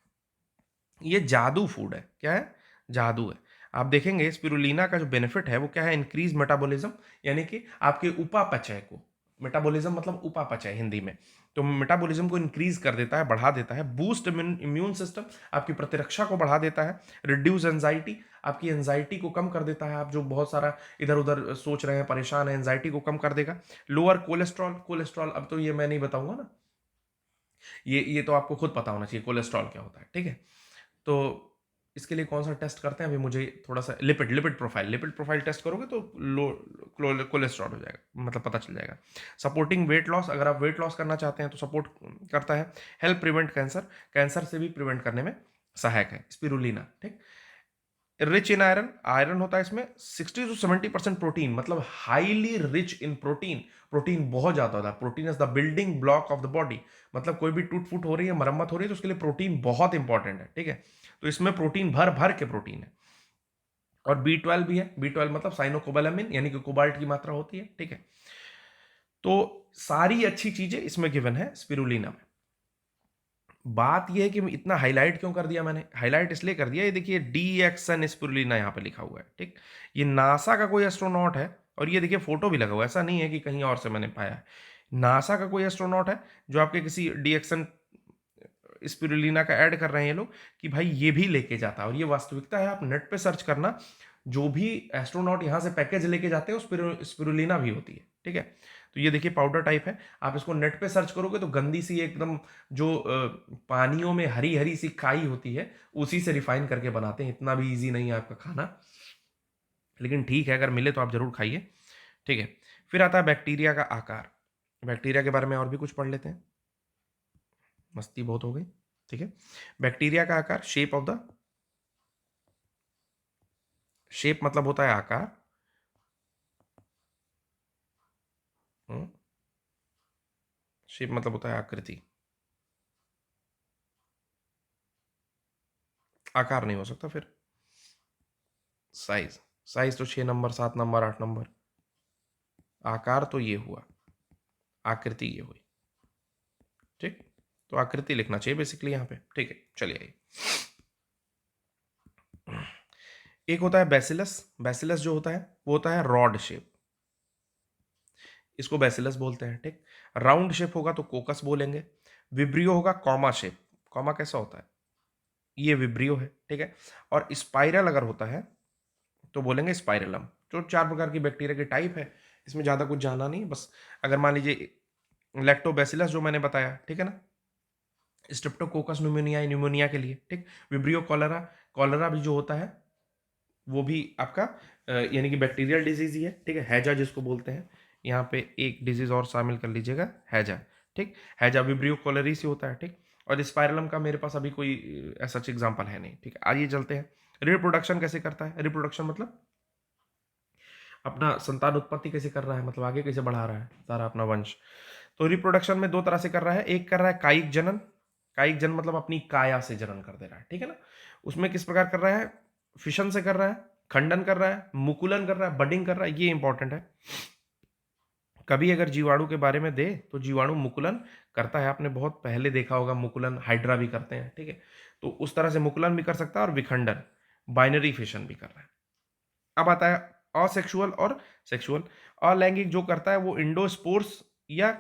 ये जादू फूड है। क्या है? जादू है। आप देखेंगे स्पिरुलिना का जो बेनिफिट है वो क्या है, इंक्रीज मेटाबॉलिज्म, यानी कि आपके उपापचय को, मेटाबॉलिज्म मतलब उपापचय हिंदी में, तो मेटाबॉलिज्म को इंक्रीज कर देता है, बढ़ा देता है। बूस्ट इम्यून सिस्टम, आपकी प्रतिरक्षा को बढ़ा देता है। रिड्यूस एंजाइटी, आपकी एंजाइटी को कम कर देता है, आप जो बहुत सारा इधर उधर सोच रहे हैं, परेशान है, एंजाइटी को कम कर देगा। लोअर कोलेस्ट्रॉल, कोलेस्ट्रॉल अब तो ये मैं नहीं बताऊंगा ना, ये तो आपको खुद पता होना चाहिए कोलेस्ट्रॉल क्या होता है, ठीक है। तो इसके लिए कौन सा टेस्ट करते हैं, अभी मुझे थोड़ा सा, लिपिड प्रोफाइल टेस्ट करोगे तो लो कोलेस्ट्रॉल हो जाएगा, मतलब पता चल जाएगा। सपोर्टिंग वेट लॉस, अगर आप वेट लॉस करना चाहते हैं तो सपोर्ट करता है। हेल्प प्रिवेंट कैंसर, कैंसर से भी प्रिवेंट करने में सहायक है स्पिरुलिना, ठीक। रिच इन आयरन, आयरन होता है इसमें 60 to 70% प्रोटीन, मतलब highly rich in protein, protein बहुत ज्यादा होता है। Protein is the building block of the body, मतलब कोई भी टूट फूट हो रही है, मरम्मत हो रही है, तो उसके लिए प्रोटीन बहुत इंपॉर्टेंट है, ठीक है। तो इसमें प्रोटीन भर भर के प्रोटीन है। और B12 भी है, B12 मतलब साइनोकोबालामिन, यानी कि कोबाल्ट की मात्रा होती है, ठीक है। तो सारी अच्छी चीजें इसमें गिवन है स्पिरुलिना में। बात यह है कि इतना हाईलाइट क्यों कर दिया मैंने, हाईलाइट इसलिए कर दिया, ये देखिए DXN स्पिरुलिना यहाँ पे लिखा हुआ है, ठीक। ये नासा का कोई एस्ट्रोनॉट है, और ये देखिए फोटो भी लगा हुआ है, ऐसा नहीं है कि कहीं और से मैंने पाया है। नासा का कोई एस्ट्रोनॉट है जो आपके किसी DXN स्पिरुलिना का ऐड कर रहे हैं ये लोग, कि भाई ये भी लेके जाता है, और ये वास्तविकता है। आप नेट पे सर्च करना, जो भी एस्ट्रोनॉट यहाँ से पैकेज लेके जाते हैं उस स्पिरुलिना भी होती है, ठीक है। तो ये देखिए पाउडर टाइप है, आप इसको नेट पे सर्च करोगे तो गंदी सी एकदम, जो पानियों में हरी हरी सी काई होती है, उसी से रिफाइन करके बनाते हैं। इतना भी ईजी नहीं है आपका खाना, लेकिन ठीक है, अगर मिले तो आप जरूर खाइए, ठीक है। फिर आता है बैक्टीरिया का आकार। बैक्टीरिया के बारे में और भी कुछ पढ़ लेते हैं, मस्ती बहुत हो गई, ठीक है। बैक्टीरिया का आकार, शेप ऑफ द, शेप मतलब होता है आकार, शेप मतलब होता है आकृति, आकार नहीं हो सकता। फिर साइज, साइज तो 6 नंबर, 7 नंबर, 8 नंबर, आकार तो ये हुआ, आकृति ये हुई, ठीक। तो आकृति लिखना चाहिए बेसिकली यहाँ पे, ठीक है। चलिए आइए, एक होता है बैसिलस। बैसिलस जो होता है वो होता है रॉड शेप, इसको बैसिलस बोलते हैं, ठीक। राउंड शेप होगा तो कोकस बोलेंगे। विब्रियो होगा कॉमा शेप, कॉमा कैसा होता है, ये विब्रियो है, ठीक है। और स्पाइरल अगर होता है तो बोलेंगे स्पाइरलम। जो 4 प्रकार की बैक्टीरिया की टाइप है, इसमें ज़्यादा कुछ जाना नहीं, बस अगर मान लीजिए लैक्टोबैसिलस जो मैंने बताया, ठीक है ना, स्ट्रेप्टोकोकस न्यूमोनिया, न्यूमोनिया के लिए, ठीक। विब्रियो कॉलरा, कॉलरा भी जो होता है वो भी आपका यानी कि बैक्टीरियल डिजीज ही है, ठीक है। हैजा जिसको बोलते हैं, यहाँ पे एक डिजीज और शामिल कर लीजिएगा, हैजा, ठीक। हैजा विब्रियो कॉलरी से होता है, ठीक। और स्पाइरलम का मेरे पास अभी कोई ऐसा एग्जाम्पल है नहीं, ठीक है। आइए चलते हैं, रिप्रोडक्शन कैसे करता है। रिप्रोडक्शन मतलब अपना संतान उत्पत्ति कैसे कर रहा है, मतलब आगे कैसे बढ़ा रहा है सारा अपना वंश। तो रिप्रोडक्शन में 2 तरह से कर रहा है, एक कर रहा है कायिक जनन। कायिक जनन मतलब अपनी काया से जनन कर दे रहा है, ठीक है ना। उसमें किस प्रकार कर रहा है, फिशन से कर रहा है, खंडन कर रहा है, मुकुलन कर रहा है, बडिंग कर रहा है, ये इंपॉर्टेंट है। कभी अगर जीवाणु के बारे में दे तो जीवाणु मुकुलन करता है, आपने बहुत पहले देखा होगा, मुकुलन हाइड्रा भी करते हैं, ठीक है। तो उस तरह से मुकुलन भी कर सकता है, और विखंडन, बाइनरी फिशन भी कर रहा है। अब आता है असेक्सुअल और सेक्सुअल। अलैंगिक जो करता है वो इंडोस्पोर्स या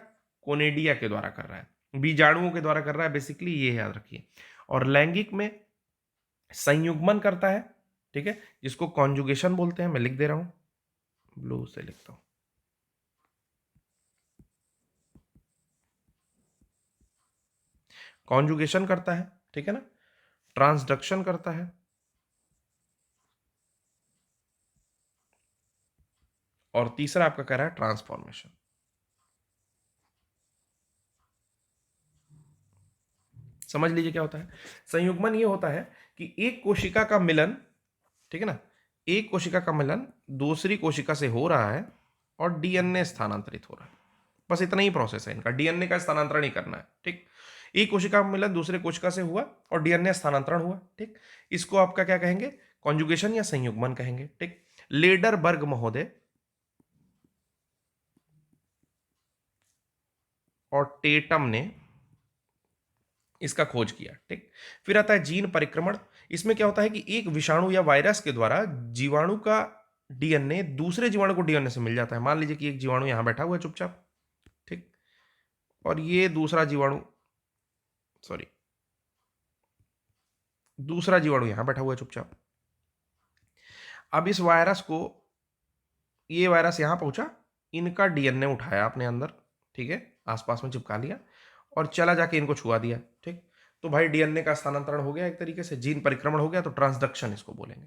कोनेडिया के द्वारा कर रहा है, बीजाणुओं के द्वारा कर रहा है, बेसिकली ये याद रखिए। और लैंगिक में संयुग्मन करता है, ठीक है, जिसको कॉन्जुगेशन बोलते हैं। मैं लिख दे रहा हूं, ब्लू से लिखता हूं, कॉन्जुगेशन करता है, ठीक है ना, ट्रांसडक्शन करता है, और तीसरा आपका कह रहा है ट्रांसफॉर्मेशन। समझ लीजिए क्या होता है संयुग्मन। ये होता है कि एक कोशिका का मिलन, ठीक है ना, एक कोशिका का मिलन दूसरी कोशिका से हो रहा है और डीएनए स्थानांतरित हो रहा है। बस इतना ही प्रोसेस है इनका, डीएनए का स्थानांतरण ही करना है, ठीक। एक कोशिका का मिलन दूसरे कोशिका से हुआ और डीएनए स्थानांतरण हुआ, ठीक। इसको आपका क्या कहेंगे, कॉन्जुगेशन या संयुग्मन कहेंगे, ठीक। लेडरबर्ग महोदय और टेटम ने इसका खोज किया, ठीक। फिर आता है जीन परिक्रमण। इसमें क्या होता है कि एक विषाणु या वायरस के द्वारा जीवाणु का डीएनए दूसरे जीवाणु को डीएनए से मिल जाता है। मान लीजिए कि एक जीवाणु यहां बैठा हुआ है चुपचाप, ठीक, और ये दूसरा जीवाणु, सॉरी, दूसरा जीवाणु यहां बैठा हुआ है चुपचाप। अब इस वायरस को, ये वायरस यहां पहुंचा, इनका डीएनए उठाया आपने अंदर, ठीक है, आसपास में चिपका लिया और चला जाके इनको छुआ दिया, ठीक। तो भाई डीएनए का स्थानांतरण हो गया, एक तरीके से जीन परिक्रमण हो गया, तो ट्रांसडक्शन इसको बोलेंगे।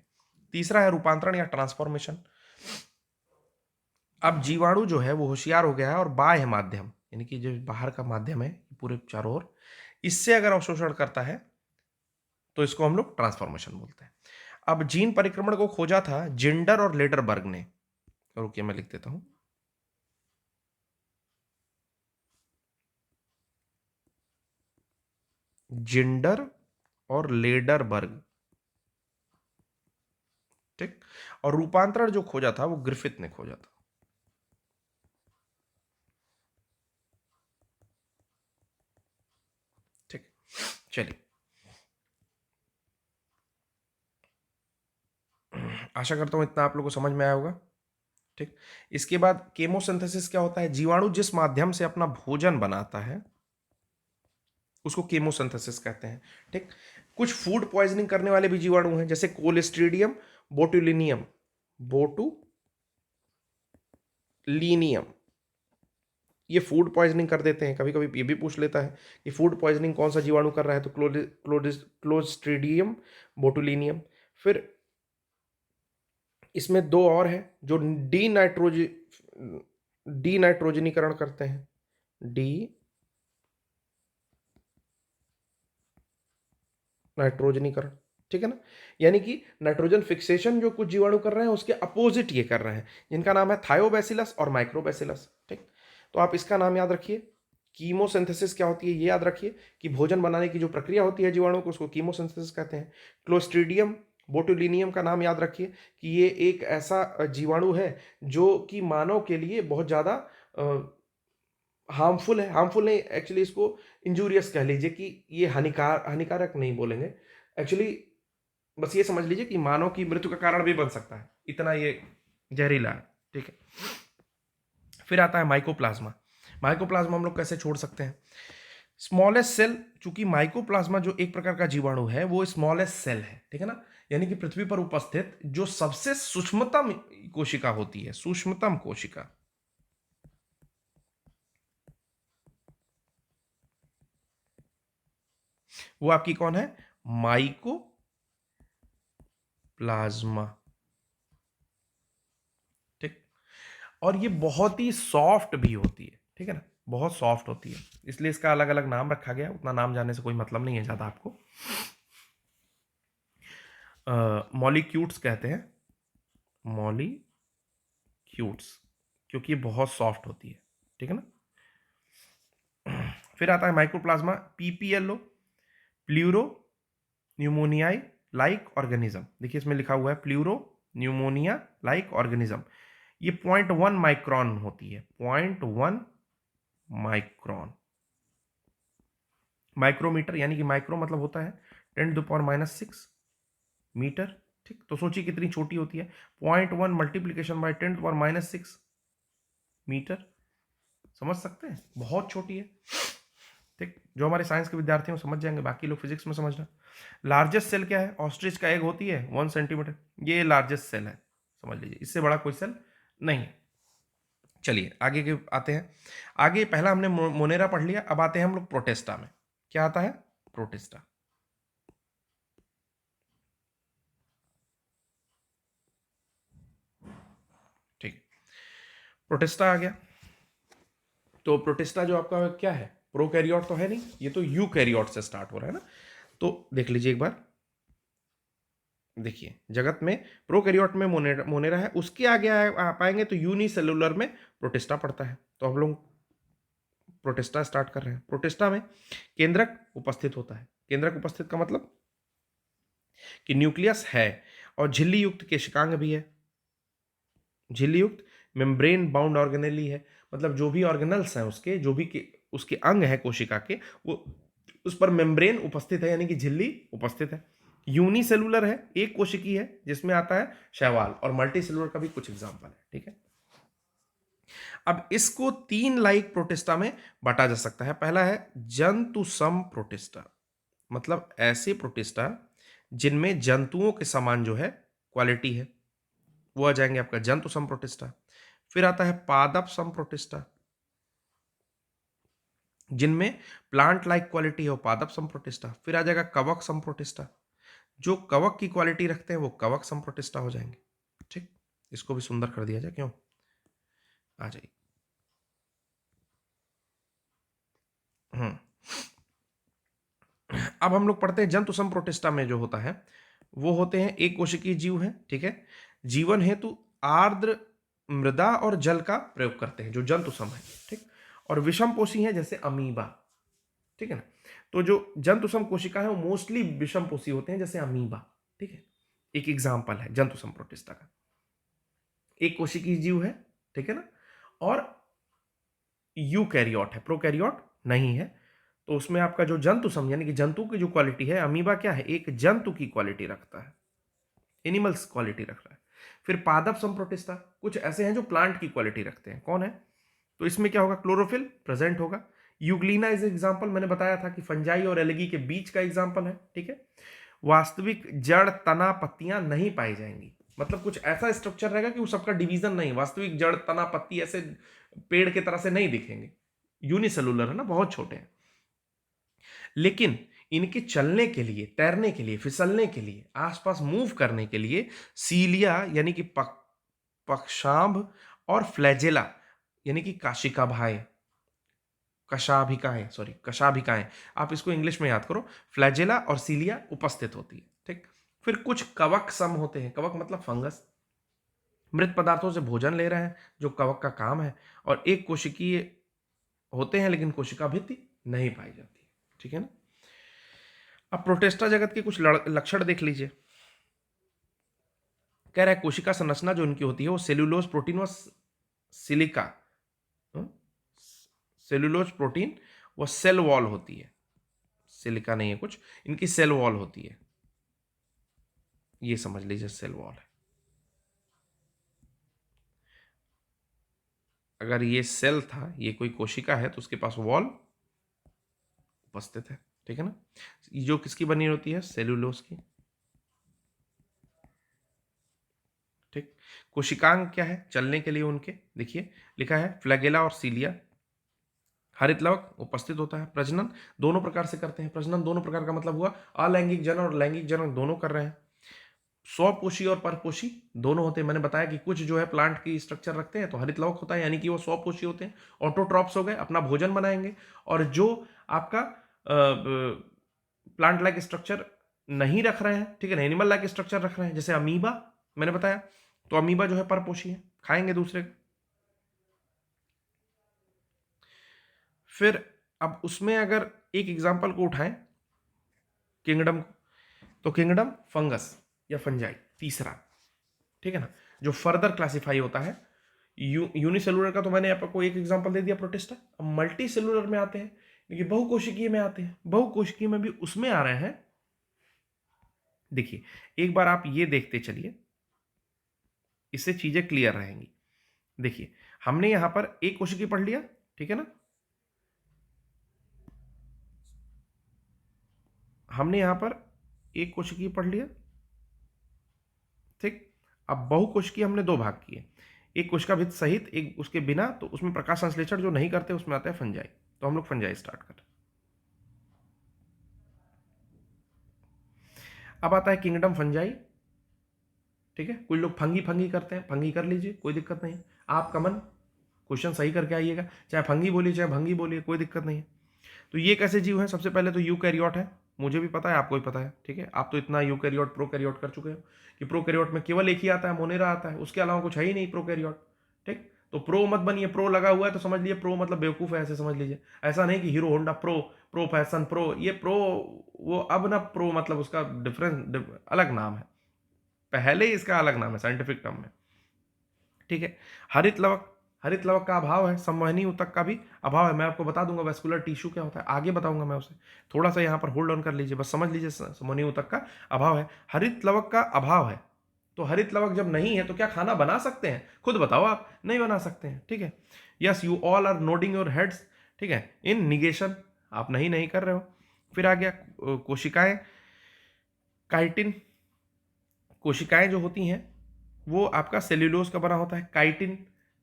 तीसरा है रूपांतरण या ट्रांसफॉर्मेशन। अब जीवाणु जो है वो होशियार हो गया है और बाह्य माध्यम, यानी कि जो बाहर का माध्यम है पूरे चारों ओर, इससे अगर अवशोषण करता है तो इसको हम लोग ट्रांसफॉर्मेशन बोलते हैं। अब जीन परिक्रमण को खोजा था जिंडर और लेडरबर्ग ने। रुकिए मैं लिख देता हूं। जिंडर और लेडरबर्ग, ठीक। और रूपांतरण जो खोजा था वो ग्रिफिथ ने खोजा था। ठीक, चलिए, आशा करता हूं इतना आप लोगों को समझ में आया होगा। ठीक, इसके बाद केमोसिंथेसिस क्या होता है? जीवाणु जिस माध्यम से अपना भोजन बनाता है उसको केमोसिंथेसिस कहते हैं। ठीक, कुछ फूड पॉइजनिंग करने वाले भी जीवाणु हैं, जैसे कोलेस्ट्रीडियम बोटुलिनियम, बोटुलिनियम, ये फूड पॉइजनिंग कर देते हैं। कभी कभी ये भी पूछ लेता है कि फूड पॉइजनिंग कौन सा जीवाणु कर रहा है, तो क्लोस्ट्रीडियम बोटुलिनियम। फिर इसमें दो और हैं जो डीनाइट्रोजनीकरण करते हैं, डी नाइट्रोजनीकरण, ठीक है ना। यानी कि नाइट्रोजन फिक्सेशन जो कुछ जीवाणु कर रहे हैं उसके अपोजिट ये कर रहे हैं, जिनका नाम है थायोबैसिलस और माइक्रोबैसिलस। ठीक, तो आप इसका नाम याद रखिए। कीमोसिंथेसिस क्या होती है ये याद रखिए कि भोजन बनाने की जो प्रक्रिया होती है जीवाणु को, उसको कीमोसिंथेसिस कहते हैं। क्लोस्ट्रीडियम बोटुलिनियम का नाम याद रखिए कि ये एक ऐसा जीवाणु है जो कि मानव के लिए बहुत ज़्यादा हार्मफुल है। हार्मफुल नहीं, एक्चुअली इसको इंजूरियस कह लीजिए, कि ये हानिकारक नहीं बोलेंगे एक्चुअली, बस ये समझ लीजिए कि मानव की मृत्यु का कारण भी बन सकता है, इतना ये जहरीला है। ठीक है, फिर आता है माइकोप्लाज्मा। माइकोप्लाज्मा हम लोग कैसे छोड़ सकते हैं? स्मॉलेस्ट सेल, चूंकि माइकोप्लाज्मा जो एक प्रकार का जीवाणु है वो स्मॉलेस्ट सेल है, ठीक है ना। यानी कि पृथ्वी पर उपस्थित जो सबसे सूक्ष्मतम कोशिका होती है, सूक्ष्मतम कोशिका, वो आपकी कौन है? माइकोप्लाज्मा। ठीक, और ये बहुत ही सॉफ्ट भी होती है, ठीक है ना, बहुत सॉफ्ट होती है, इसलिए इसका अलग अलग नाम रखा गया। उतना नाम जानने से कोई मतलब नहीं है ज्यादा आपको। मॉलिक्यूट्स कहते हैं, मॉलिक्यूट्स, क्योंकि ये बहुत सॉफ्ट होती है, ठीक है ना। फिर आता है microplasma PPLO, pleuro pneumoniae like organism. देखिए इसमें लिखा हुआ है प्लूरो न्यूमोनिया लाइक ऑर्गेनिज्म। ये 0.1 माइक्रोन होती है, 0.1 माइक्रोन। माइक्रोमीटर, यानी कि माइक्रो मतलब होता है 10⁻⁻⁶ मीटर। ठीक, तो सोचिए कितनी छोटी होती है, 0.1 मल्टीप्लीकेशन बाय 10⁻⁶ मीटर। समझ सकते हैं, बहुत छोटी है। ठीक, जो हमारे साइंस के विद्यार्थी हैं वो समझ जाएंगे, बाकी लोग फिजिक्स में समझना। लार्जेस्ट सेल क्या है? ऑस्ट्रिच का एग होती है 1 सेंटीमीटर, ये लार्जेस्ट सेल है, समझ लीजिए, इससे बड़ा कोई सेल नहीं है। चलिए आगे के आते हैं। आगे पहला हमने मोनेरा पढ़ लिया, अब आते हैं हम लोग प्रोटेस्टा में। क्या आता है? प्रोटेस्टा। ठीक, प्रोटेस्टा आ गया। तो प्रोटेस्टा जो आपका क्या है? प्रोकैरियोट तो है नहीं, ये तो यूकैरियोट से स्टार्ट हो रहा है ना। तो देख लीजिए एक बार, देखिए जगत में प्रोकैरियोट में मोनेरा है, उसके आगे आ पाएंगे तो यूनिसेलुलर में प्रोटिस्टा पड़ता है। तो हम लोग प्रोटिस्टा स्टार्ट कर रहे हैं। प्रोटिस्टा में केंद्रक उपस्थित होता है। केंद्रक उपस्थित का मतलब कि न्यूक्लियस है और झिल्ली युक्त केशिकांग भी है। झिल्ली युक्त मेम्ब्रेन बाउंड ऑर्गेनेली है, मतलब जो भी ऑर्गेनल्स हैं उसके, जो भी उसके अंग है कोशिका के, वो उस पर मेम्ब्रेन उपस्थित है, यानी कि झिल्ली उपस्थित है। यूनिसेलुलर है, एक कोशिकी है, जिसमें आता है शैवाल, और मल्टी सेलुलर का भी कुछ एग्जांपल है, ठीक है। अब इसको 3 लाइक प्रोटिस्टा में बांटा जा सकता है। पहला है जंतु सम प्रोटिस्टा, मतलब ऐसे प्रोटिस्टा जिनमें जंतुओं के समान जो है क्वालिटी है, वो आ जाएंगे आपका जंतु सम प्रोटिस्टा। फिर आता है पादप सम प्रोटिस्टा, जिनमें प्लांट लाइक क्वालिटी है, वो पादप सम प्रोटिस्टा। फिर आ जाएगा कवक सम प्रोटिस्टा, जो कवक की क्वालिटी रखते हैं वो कवक सम प्रोटिस्टा हो जाएंगे। ठीक, इसको भी सुंदर कर दिया जाए, क्यों? आ जाइए। अब हम लोग पढ़ते हैं जंतु सम प्रोटिस्टा में जो होता है वो होते हैं एक कोशिकीय जीव हैं, ठीक है। जीवन हेतु आर्द्र मृदा और जल का प्रयोग करते हैं, जो जंतुसम है, ठीक। और विषमपोषी हैं जैसे अमीबा, ठीक है ना। तो जो जंतुसम कोशिका है वो मोस्टली विषमपोषी होते हैं जैसे अमीबा, ठीक है। एक एग्जाम्पल है जंतुसम प्रोटिस्टा का। एक कोशिकीय जीव है, ठीक है ना। और यूकैरियोट है, प्रोकैरियोट नहीं है। तो उसमें आपका जो जंतुसम यानी कि जंतु की जो क्वालिटी है, अमीबा क्या है, एक जंतु की क्वालिटी रखता है, एनिमल्स क्वालिटी रख रहा है। फिर पादप सम प्रोटिस्टा कुछ ऐसे हैं जो प्लांट की क्वालिटी रखते हैं, कौन है। तो इसमें क्या होगा, क्लोरोफिल प्रेजेंट होगा। यूग्लिना इज एग्जाम्पल, मैंने बताया था कि फंजाई और एलगी के बीच का एग्जाम्पल है, ठीक है। वास्तविक जड़ तना पत्तियां नहीं पाई जाएंगी, मतलब कुछ ऐसा स्ट्रक्चर रहेगा कि वो सबका डिवीजन नहीं, वास्तविक जड़ तना पत्ती ऐसे पेड़ के तरह से नहीं दिखेंगे, यूनिसेलुलर है ना, बहुत छोटे हैं। लेकिन इनके चलने के लिए, तैरने के लिए, फिसलने के लिए, आसपास मूव करने के लिए सीलिया यानी कि पक्षांभ और फ्लैजेला यानी कि काशिकाभाएं, कशाभिकाएं, सॉरी कशाभिकाएं, आप इसको इंग्लिश में याद करो, फ्लैजेला और सीलिया उपस्थित होती है, ठीक। फिर कुछ कवक सम होते हैं, कवक मतलब फंगस, मृत पदार्थों से भोजन ले रहे हैं, जो कवक का काम है। और एक कोशिकीय होते हैं लेकिन कोशिका भित्ति नहीं पाई जाती, ठीक है ना। अब प्रोटेस्टा जगत के कुछ लक्षण देख लीजिए। कह रहा है कोशिका संरचना जो उनकी होती है वो सेल्यूलोज प्रोटीन व सिलिका, सेल्यूलोज प्रोटीन व सेल वॉल होती है, सिलिका नहीं है कुछ, इनकी सेल वॉल होती है, ये समझ लीजिए सेल वॉल है। अगर ये सेल था, ये कोई कोशिका है, तो उसके पास वॉल उपस्थित है, ठीक है ना। ये जो किसकी बनी होती है, सेल्यूलोज की, ठीक। कोशिकांग क्या है, चलने के लिए उनके देखिए लिखा है फ्लैगेला और सीलिया। हरित लवक उपस्थित होता है। प्रजनन दोनों प्रकार से करते हैं, प्रजनन दोनों प्रकार का मतलब हुआ अलैंगिक जनन और लैंगिक जनन दोनों कर रहे हैं। स्वपोषी और परपोषी दोनों होते हैं। मैंने बताया कि कुछ जो है प्लांट की स्ट्रक्चर रखते हैं, तो हरित लवक होता है यानी कि वो स्वपोषी होते हैं, ऑटोट्रॉप्स हो गए, अपना भोजन बनाएंगे। और जो आपका प्लांट लाइक स्ट्रक्चर नहीं रख रहे हैं, ठीक है ना, एनिमल लाइक स्ट्रक्चर रख रहे हैं, जैसे अमीबा मैंने बताया, तो अमीबा जो है परपोषी है, खाएंगे दूसरे। फिर अब उसमें अगर एक एग्जांपल को उठाएं किंगडम को, तो किंगडम फंगस या फंजाई तीसरा, ठीक है ना, जो फर्दर क्लासिफाई होता है। यूनिसेलुलर का तो मैंने आपको एक एग्जांपल दे दिया प्रोटिस्टा। अब मल्टी सेलुलर में आते हैं, देखिए बहुकोशिकीय में आते हैं, बहुकोशिकीय में भी उसमें आ रहे हैं। देखिए एक बार आप ये देखते चलिए, इससे चीजें क्लियर रहेंगी। देखिए हमने यहां पर एक कोशिकीय पढ़ लिया, ठीक है ना, हमने यहां पर एक कोशिकीय पढ़ लिया, ठीक। अब बहुकोशिकीय हमने दो भाग किए, एक कोशिका भित्ति सहित, एक उसके बिना, तो उसमें प्रकाश संश्लेषण जो नहीं करते उसमें आता है फंजाई। तो हम लोग फंजाई स्टार्ट कर। अब आता है किंगडम फंजाई, ठीक है। कुछ लोग फंगी फंगी करते हैं, फंगी कर लीजिए, कोई दिक्कत नहीं। आप कमन क्वेश्चन सही करके आइएगा, चाहे फंगी बोलिए चाहे भंगी बोलिए, कोई दिक्कत नहीं है। तो ये कैसे जीव है, सबसे पहले तो यूकैरियोट है, मुझे भी पता है आपको भी पता है, ठीक है। आप तो इतना यूकैरियोट प्रोकैरियोट कर चुके हो कि प्रोकैरियोट में केवल एक ही आता है, मोनेरा आता है, उसके अलावा कुछ है ही नहीं प्रोकैरियोट, ठीक। तो प्रो मत बनिए, प्रो लगा हुआ है तो समझ लीजिए प्रो मतलब बेवकूफ है, ऐसे समझ लीजिए। ऐसा नहीं कि hero Honda pro, pro fashion pro, ये प्रो वो अब ना प्रो मतलब उसका डिफरेंस अलग नाम है, पहले ही इसका अलग नाम है साइंटिफिक टर्म में, ठीक है। हरित लवक, हरित लवक का अभाव है, संवहनी ऊतक का भी अभाव है। मैं आपको बता दूंगा वेस्कुलर टिश्यू क्या होता है, आगे बताऊंगा मैं उसे, थोड़ा सा यहाँ पर होल्ड ऑन कर लीजिए, बस समझ लीजिए संवहनी ऊतक का अभाव है, हरित लवक का अभाव है। तो हरित लवक जब नहीं है तो क्या खाना बना सकते हैं, खुद बताओ, आप नहीं बना सकते हैं, ठीक है। Yes you all are nodding your heads, ठीक है, इन निगेशन, आप नहीं कर रहे हो। फिर आ गया कोशिकाएं, काइटिन, कोशिकाएं जो होती हैं वो आपका सेल्यूलोज का बना होता है, काइटिन,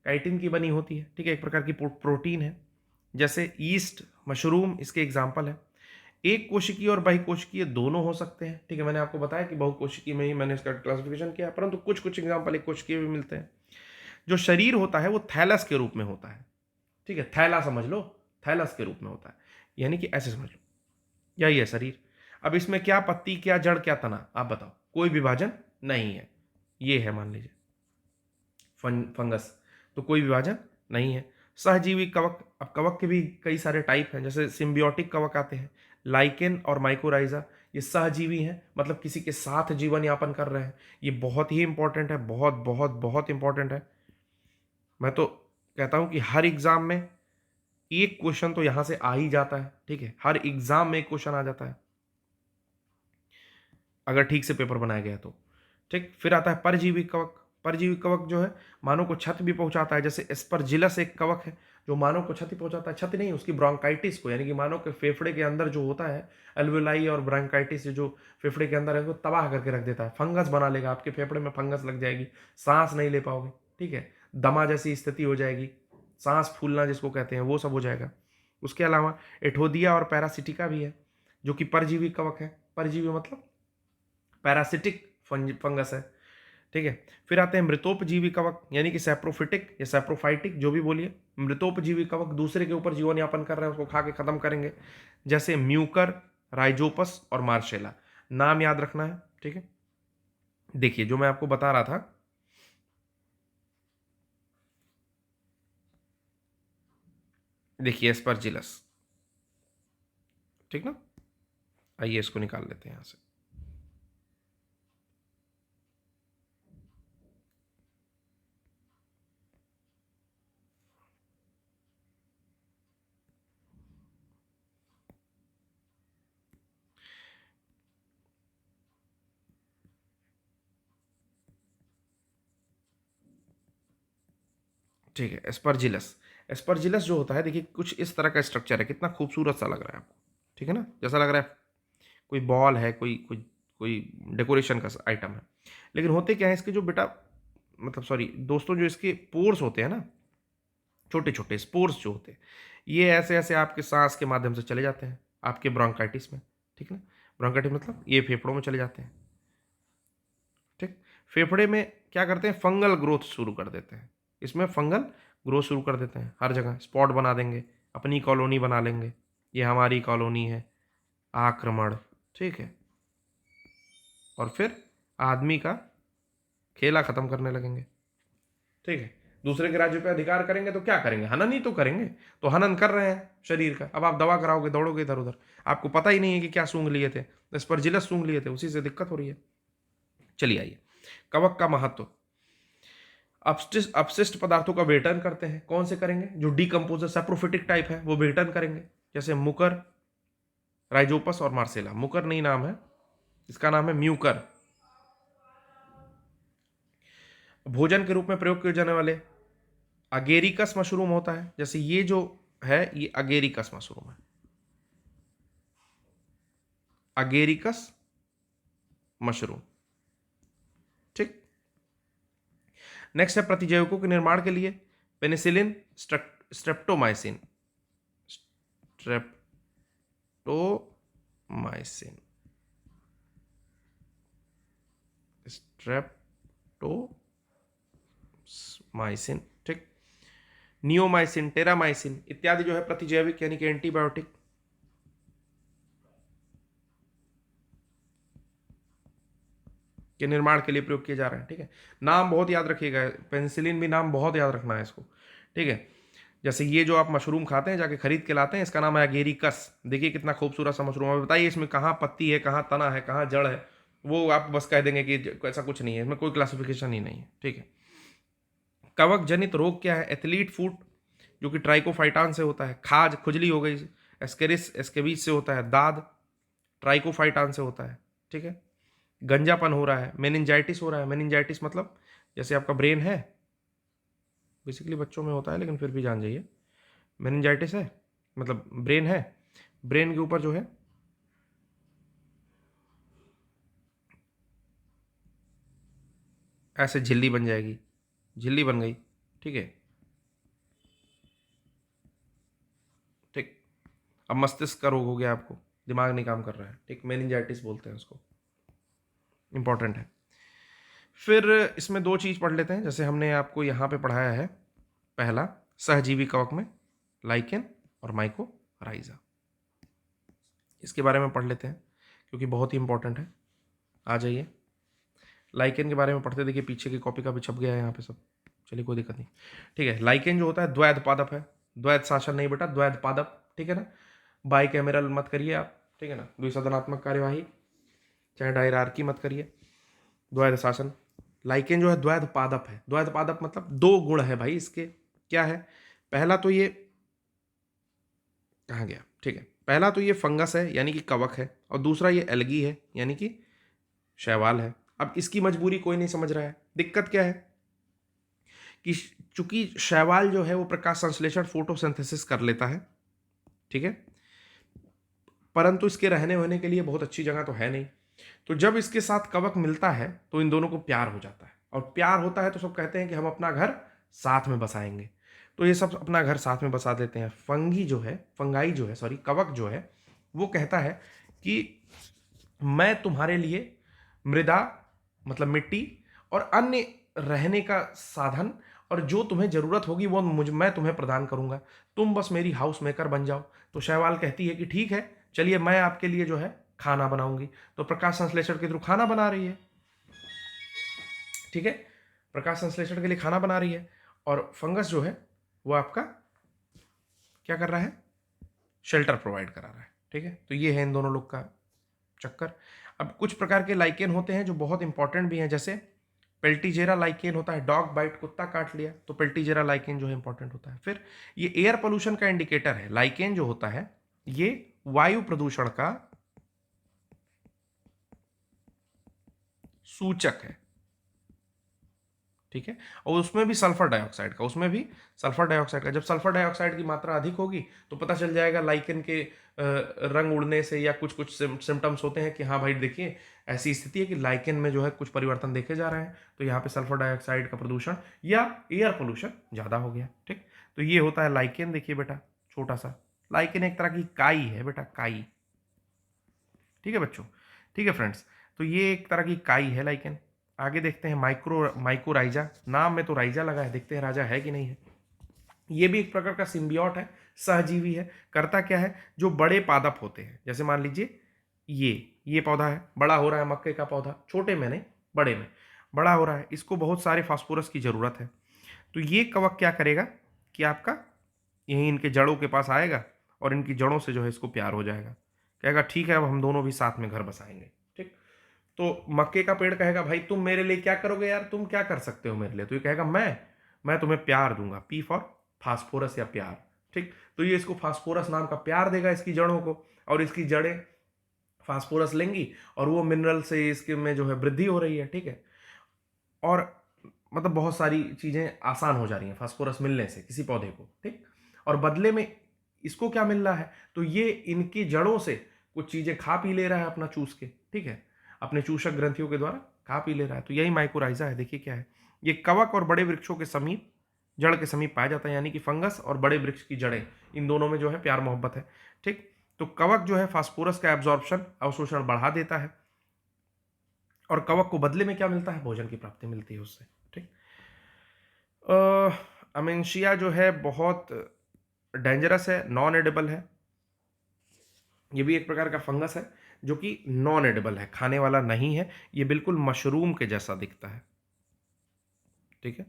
काइटिन की बनी होती है, ठीक है, एक प्रकार की प्रोटीन है, जैसे ईस्ट, मशरूम इसके एग्जाम्पल है। एक कोशिकीय और बहुकोशिकीय दोनों हो सकते हैं, ठीक है। मैंने आपको बताया कि बहुकोशिकीय में ही मैंने इसका क्लासिफिकेशन किया, परंतु कुछ कुछ एग्जाम्पल एक कोशिकीय भी मिलते हैं। जो शरीर होता है वो थैलस के रूप में होता है, ठीक है, थैला समझ लो, थैलस के रूप में होता है, यानी कि ऐसे समझ लो, यही है शरीर। अब इसमें क्या पत्ती क्या जड़ क्या तना, आप बताओ। कोई विभाजन नहीं है। ये है मान लीजिए फंगस, तो कोई विभाजन नहीं है। सहजीवी कवक, अब कवक के भी कई सारे टाइप हैं, जैसे सिम्बियोटिक कवक आते हैं, लाइकेन और माइकोराइजा, ये सहजीवी हैं, मतलब किसी के साथ जीवन यापन कर रहे हैं। ये बहुत ही इंपॉर्टेंट है, बहुत बहुत बहुत इंपॉर्टेंट है। मैं तो कहता हूं कि हर एग्जाम में एक क्वेश्चन तो यहां से आ ही जाता है, ठीक है, हर एग्जाम में एक क्वेश्चन आ जाता है अगर ठीक से पेपर बनाया गया तो। ठीक, फिर आता है परजीवी कवक। परजीवी कवक जो है मानव को क्षति भी पहुंचाता है, जैसे एस्परजिलस एक कवक है जो मानव को क्षति पहुंचाता है, क्षति नहीं, उसकी ब्रोंकाइटिस को, यानी कि मानव के फेफड़े के अंदर जो होता है एल्वेलाई और ब्रोंकाइटिस जो फेफड़े के अंदर है उसको तबाह करके रख देता है, फंगस बना लेगा, आपके फेफड़े में फंगस लग जाएगी, सांस नहीं ले पाओगे, ठीक है, दमा जैसी स्थिति हो जाएगी, सांस फूलना जिसको कहते हैं वो सब हो जाएगा। उसके अलावा एठोदिया और पैरासिटिका भी है जो कि परजीवी कवक है। परजीवी मतलब पैरासिटिक फंगस है, ठीक है। फिर आते हैं मृतोपजीवी कवक, यानी कि सैप्रोफिटिक या सैप्रोफाइटिक जो भी बोलिए, मृतोपजीवी कवक दूसरे के ऊपर जीवन यापन कर रहे हैं, उसको खा के खत्म करेंगे, जैसे म्यूकर, राइजोपस और मार्शेला। नाम याद रखना है, ठीक है। देखिए जो मैं आपको बता रहा था, देखिए एस्परजिलस, ठीक ना, आइए इसको निकाल लेते हैं यहां से। ठीक है, एस्परजिलस, एस्परजिलस जो होता है देखिए कुछ इस तरह का स्ट्रक्चर है, कितना खूबसूरत सा लग रहा है आपको, ठीक है ना, जैसा लग रहा है कोई बॉल है, कोई कोई कोई डेकोरेशन का आइटम है। लेकिन होते क्या है इसके जो बेटा, मतलब सॉरी दोस्तों, जो इसके पोर्स होते हैं ना, छोटे छोटे स्पोर्स जो होते हैं, ये ऐसे ऐसे आपके सांस के माध्यम से चले जाते हैं आपके ब्रोंकाइटिस में, ठीक है ना, ब्रोंकाइटिस मतलब ये फेफड़ों में चले जाते हैं, ठीक। फेफड़े में क्या करते हैं, फंगल ग्रोथ शुरू कर देते हैं, इसमें फंगल ग्रोथ शुरू कर देते हैं, हर जगह स्पॉट बना देंगे, अपनी कॉलोनी बना लेंगे, ये हमारी कॉलोनी है, आक्रमण, ठीक है, और फिर आदमी का खेला खत्म करने लगेंगे, ठीक है। दूसरे के राज्य पे अधिकार करेंगे तो क्या करेंगे, हनन ही तो करेंगे, तो हनन कर रहे हैं शरीर का। अब आप दवा कराओगे, दौड़ोगे इधर उधर, आपको पता ही नहीं है कि क्या सूंघ लिए थे, स्पर्जिलस सूंघ लिए थे, उसी से दिक्कत हो रही है। चलिए आइए, कवक का महत्व। अपशिष्ट अपशिष्ट पदार्थों का वेटन करते हैं, कौन से करेंगे, जो डीकम्पोजर सैप्रोफिटिक टाइप है वो वेटन करेंगे, जैसे मुकर, राइजोपस और मार्सेला। मुकर नहीं नाम है, इसका नाम है म्यूकर। भोजन के रूप में प्रयोग किए जाने वाले अगेरिकस मशरूम होता है, जैसे ये जो है ये अगेरिकस मशरूम है, अगेरिकस मशरूम, ठीक। नेक्स्ट है प्रतिजैविकों के निर्माण के लिए पेनिसिलिन, स्ट्रेप्टोमाइसिन, स्ट्रेप्टोमाइसिन, स्ट्रेप्टोमाइसिन, ठीक। नियोमाइसिन, टेरामाइसिन इत्यादि जो है प्रतिजैविक यानी कि एंटीबायोटिक के निर्माण के लिए प्रयोग किए जा रहे हैं, ठीक है। नाम बहुत याद रखिएगा, पेनिसिलिन भी नाम बहुत याद रखना है इसको, ठीक है। जैसे ये जो आप मशरूम खाते हैं जाके खरीद के लाते हैं, इसका नाम है अगेरिकस, देखिए कितना खूबसूरत सा मशरूम है। बताइए इसमें कहाँ पत्ती है, कहाँ तना है, कहाँ जड़ है, वो आप बस कह देंगे कि ऐसा कुछ नहीं है, इसमें कोई क्लासिफिकेशन ही नहीं है, ठीक है। कवक जनित रोग क्या है, एथलीट फूट जो कि ट्राइकोफाइटान से होता है, खाज खुजली हो गई, एस्केरिस एस्केबीज से होता है, दाद ट्राइकोफाइटान से होता है, ठीक है। गंजापन हो रहा है, मेनिंजाइटिस हो रहा है, मेनिंजाइटिस मतलब जैसे आपका ब्रेन है, बेसिकली बच्चों में होता है लेकिन फिर भी जान जाइए, मेनिंजाइटिस है मतलब ब्रेन है, ब्रेन के ऊपर जो है ऐसे झिल्ली बन जाएगी, झिल्ली बन गई, ठीक है, ठीक। अब मस्तिष्क का रोग हो गया आपको, दिमाग नहीं काम कर रहा है, ठीक, मेनिंजाइटिस बोलते हैं उसको, इंपॉर्टेंट है। फिर इसमें दो चीज पढ़ लेते हैं, जैसे हमने आपको यहाँ पे पढ़ाया है, पहला सहजीवी कवक में लाइकेन और माइकोराइजा, इसके बारे में पढ़ लेते हैं क्योंकि बहुत ही इंपॉर्टेंट है। आ जाइए, लाइकेन के बारे में पढ़ते, देखिए पीछे की कॉपी का भी छप गया है यहाँ पे सब, चलिए कोई दिक्कत नहीं। ठीक है, लाइकेन जो होता है द्वैध पादप है, द्वैध शासन नहीं बेटा, द्वैध पादप। ठीक है ना, बाई कैमरल मत करिए आप, ठीक है ना, द्विसदनात्मक कार्यवाही, चाहे डायरार्की मत करिए, द्वैध शासन। लाइकेन जो है द्वैध पादप है, द्वैध पादप मतलब दो गुण है भाई इसके। क्या है, पहला तो ये कहाँ गया, ठीक है, पहला तो ये फंगस है यानी कि कवक है, और दूसरा ये एल्गी है यानी कि शैवाल है। अब इसकी मजबूरी कोई नहीं समझ रहा है। दिक्कत क्या है कि चूंकि शैवाल जो है वो प्रकाश संश्लेषण फोटोसिंथेसिस कर लेता है, ठीक है, परंतु इसके रहने होने के लिए बहुत अच्छी जगह तो है नहीं। तो जब इसके साथ कवक मिलता है तो इन दोनों को प्यार हो जाता है, और प्यार होता है तो सब कहते हैं कि हम अपना घर साथ में बसाएंगे। तो ये सब अपना घर साथ में बसा देते हैं। फंगी जो है, फंगाई जो है, सॉरी, कवक जो है, वो कहता है कि मैं तुम्हारे लिए मृदा मतलब मिट्टी और अन्य रहने का साधन और जो तुम्हें जरूरत होगी वो मैं तुम्हें प्रदान करूंगा, तुम बस मेरी हाउस मेकर बन जाओ। तो शैवाल कहती है कि ठीक है, चलिए मैं आपके लिए जो है खाना बनाऊंगी। तो प्रकाश संश्लेषण के थ्रू खाना बना रही है, ठीक है, प्रकाश संश्लेषण के लिए खाना बना रही है। और फंगस जो है वो आपका क्या कर रहा है, शेल्टर प्रोवाइड करा रहा है। ठीक है, तो ये है इन दोनों लोग का चक्कर। अब कुछ प्रकार के लाइकेन होते हैं जो बहुत इंपॉर्टेंट भी हैं, जैसे पेल्टीजेरा लाइकेन होता है, डॉग बाइट, कुत्ता काट लिया तो पेल्टीजेरा लाइकेन जो है इंपॉर्टेंट होता है। फिर ये एयर पोल्यूशन का इंडिकेटर है। लाइकेन जो होता है ये वायु प्रदूषण का सूचक है, ठीक है, और उसमें भी सल्फर डाइऑक्साइड का, उसमें भी सल्फर डाइऑक्साइड का। जब सल्फर डाइऑक्साइड की मात्रा अधिक होगी तो पता चल जाएगा लाइकेन के रंग उड़ने से, या कुछ कुछ सिम्टम्स होते हैं कि हाँ भाई देखिए ऐसी स्थिति है कि लाइकेन में जो है कुछ परिवर्तन देखे जा रहे हैं, तो यहाँ पे सल्फर डाइऑक्साइड का प्रदूषण या एयर पोल्यूशन ज़्यादा हो गया। ठीक, तो ये होता है लाइकेन। देखिए बेटा, छोटा सा लाइकेन एक तरह की काई है बेटा, काई। ठीक है बच्चों, ठीक है फ्रेंड्स, तो ये एक तरह की काई है लाइकेन। आगे देखते हैं माइकोराइजा, नाम में तो राइजा लगा है, देखते हैं राजा है कि नहीं है। ये भी एक प्रकार का सिम्बियोट है, सहजीवी है। करता क्या है, जो बड़े पादप होते हैं, जैसे मान लीजिए ये पौधा है, बड़ा हो रहा है, मक्के का पौधा, छोटे में नहीं बड़े में बड़ा हो रहा है, इसको बहुत सारे फास्फोरस की जरूरत है। तो ये कवक क्या करेगा कि आपका यहीं इनके जड़ों के पास आएगा और इनकी जड़ों से जो है इसको प्यार हो जाएगा, कहेगा ठीक है अब हम दोनों भी साथ में घर बसाएंगे। ठीक, तो मक्के का पेड़ कहेगा भाई तुम मेरे लिए क्या करोगे यार, तुम क्या कर सकते हो मेरे लिए, तो ये कहेगा मैं तुम्हें प्यार दूंगा, पी फॉर फास्फोरस या प्यार। ठीक, तो ये इसको फास्फोरस नाम का प्यार देगा इसकी जड़ों को, और इसकी जड़ें फास्फोरस लेंगी और वो मिनरल से इसके में जो है वृद्धि हो रही है। ठीक है, और मतलब बहुत सारी चीजें आसान हो जा रही हैं फास्फोरस मिलने से किसी पौधे को। ठीक, और बदले में इसको क्या मिल रहा है, तो ये इनकी जड़ों से कुछ चीजें खा पी ले रहा है अपना चूस के, ठीक है, अपने चूषक ग्रंथियों के द्वारा खा पी ले रहा है। तो यही माइकोराइजा है। देखिए क्या है, ये कवक और बड़े वृक्षों के समीप, जड़ के समीप पाया जाता है, यानी कि फंगस और बड़े वृक्ष की जड़ें, इन दोनों में जो है प्यार मोहब्बत है। ठीक, तो कवक जो है फास्फोरस का एब्जॉर्प्शन, अवशोषण बढ़ा देता है, और कवक को बदले में क्या मिलता है, भोजन की प्राप्ति मिलती है उससे। ठीक, अमेंशिया जो है बहुत डेंजरस है, नॉन एडिबल है। ये भी एक प्रकार का फंगस है जो कि नॉन एडिबल है, खाने वाला नहीं है। ये बिल्कुल मशरूम के जैसा दिखता है। ठीक है,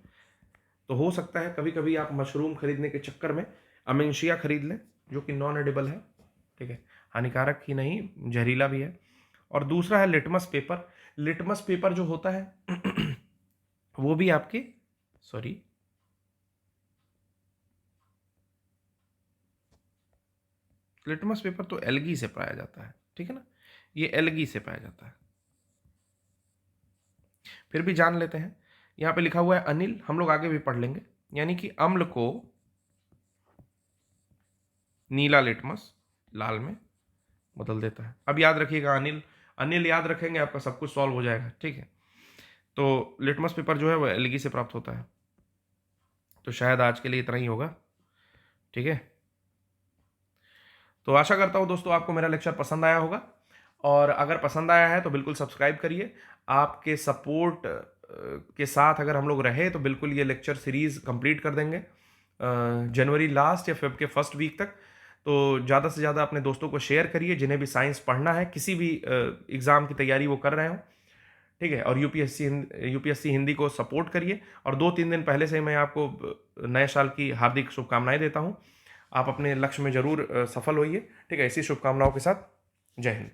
तो हो सकता है कभी कभी आप मशरूम खरीदने के चक्कर में अमेंशिया खरीद लें जो कि नॉन एडिबल है। ठीक है, हानिकारक ही नहीं, जहरीला भी है। और दूसरा है लिटमस पेपर। लिटमस पेपर जो होता है वो भी आपके लिटमस पेपर तो एल्गी से पाया जाता है, ठीक है ना, ये एल्गी से पाया जाता है। फिर भी जान लेते हैं, यहां पे लिखा हुआ है अनिल, हम लोग आगे भी पढ़ लेंगे, यानी कि अम्ल को नीला लिटमस लाल में बदल देता है। अब याद रखिएगा अनिल, अनिल याद रखेंगे आपका सब कुछ सॉल्व हो जाएगा। ठीक है, तो लिटमस पेपर जो है वो एल्गी से प्राप्त होता है। तो शायद आज के लिए इतना ही होगा। ठीक है, तो आशा करता हूँ दोस्तों आपको मेरा लेक्चर पसंद आया होगा, और अगर पसंद आया है तो बिल्कुल सब्सक्राइब करिए। आपके सपोर्ट के साथ अगर हम लोग रहे तो बिल्कुल ये लेक्चर सीरीज़ कंप्लीट कर देंगे जनवरी लास्ट या फेब के फर्स्ट वीक तक। तो ज़्यादा से ज़्यादा अपने दोस्तों को शेयर करिए जिन्हें भी साइंस पढ़ना है, किसी भी एग्ज़ाम की तैयारी वो कर रहे हो। ठीक है। और यूपीएससी हिंदी को सपोर्ट करिए, और 2-3 दिन पहले से मैं आपको नए साल की हार्दिक शुभकामनाएं देता हूं। आप अपने लक्ष्य में जरूर सफल होइए। ठीक है, इसी शुभकामनाओं के साथ जय हिंद।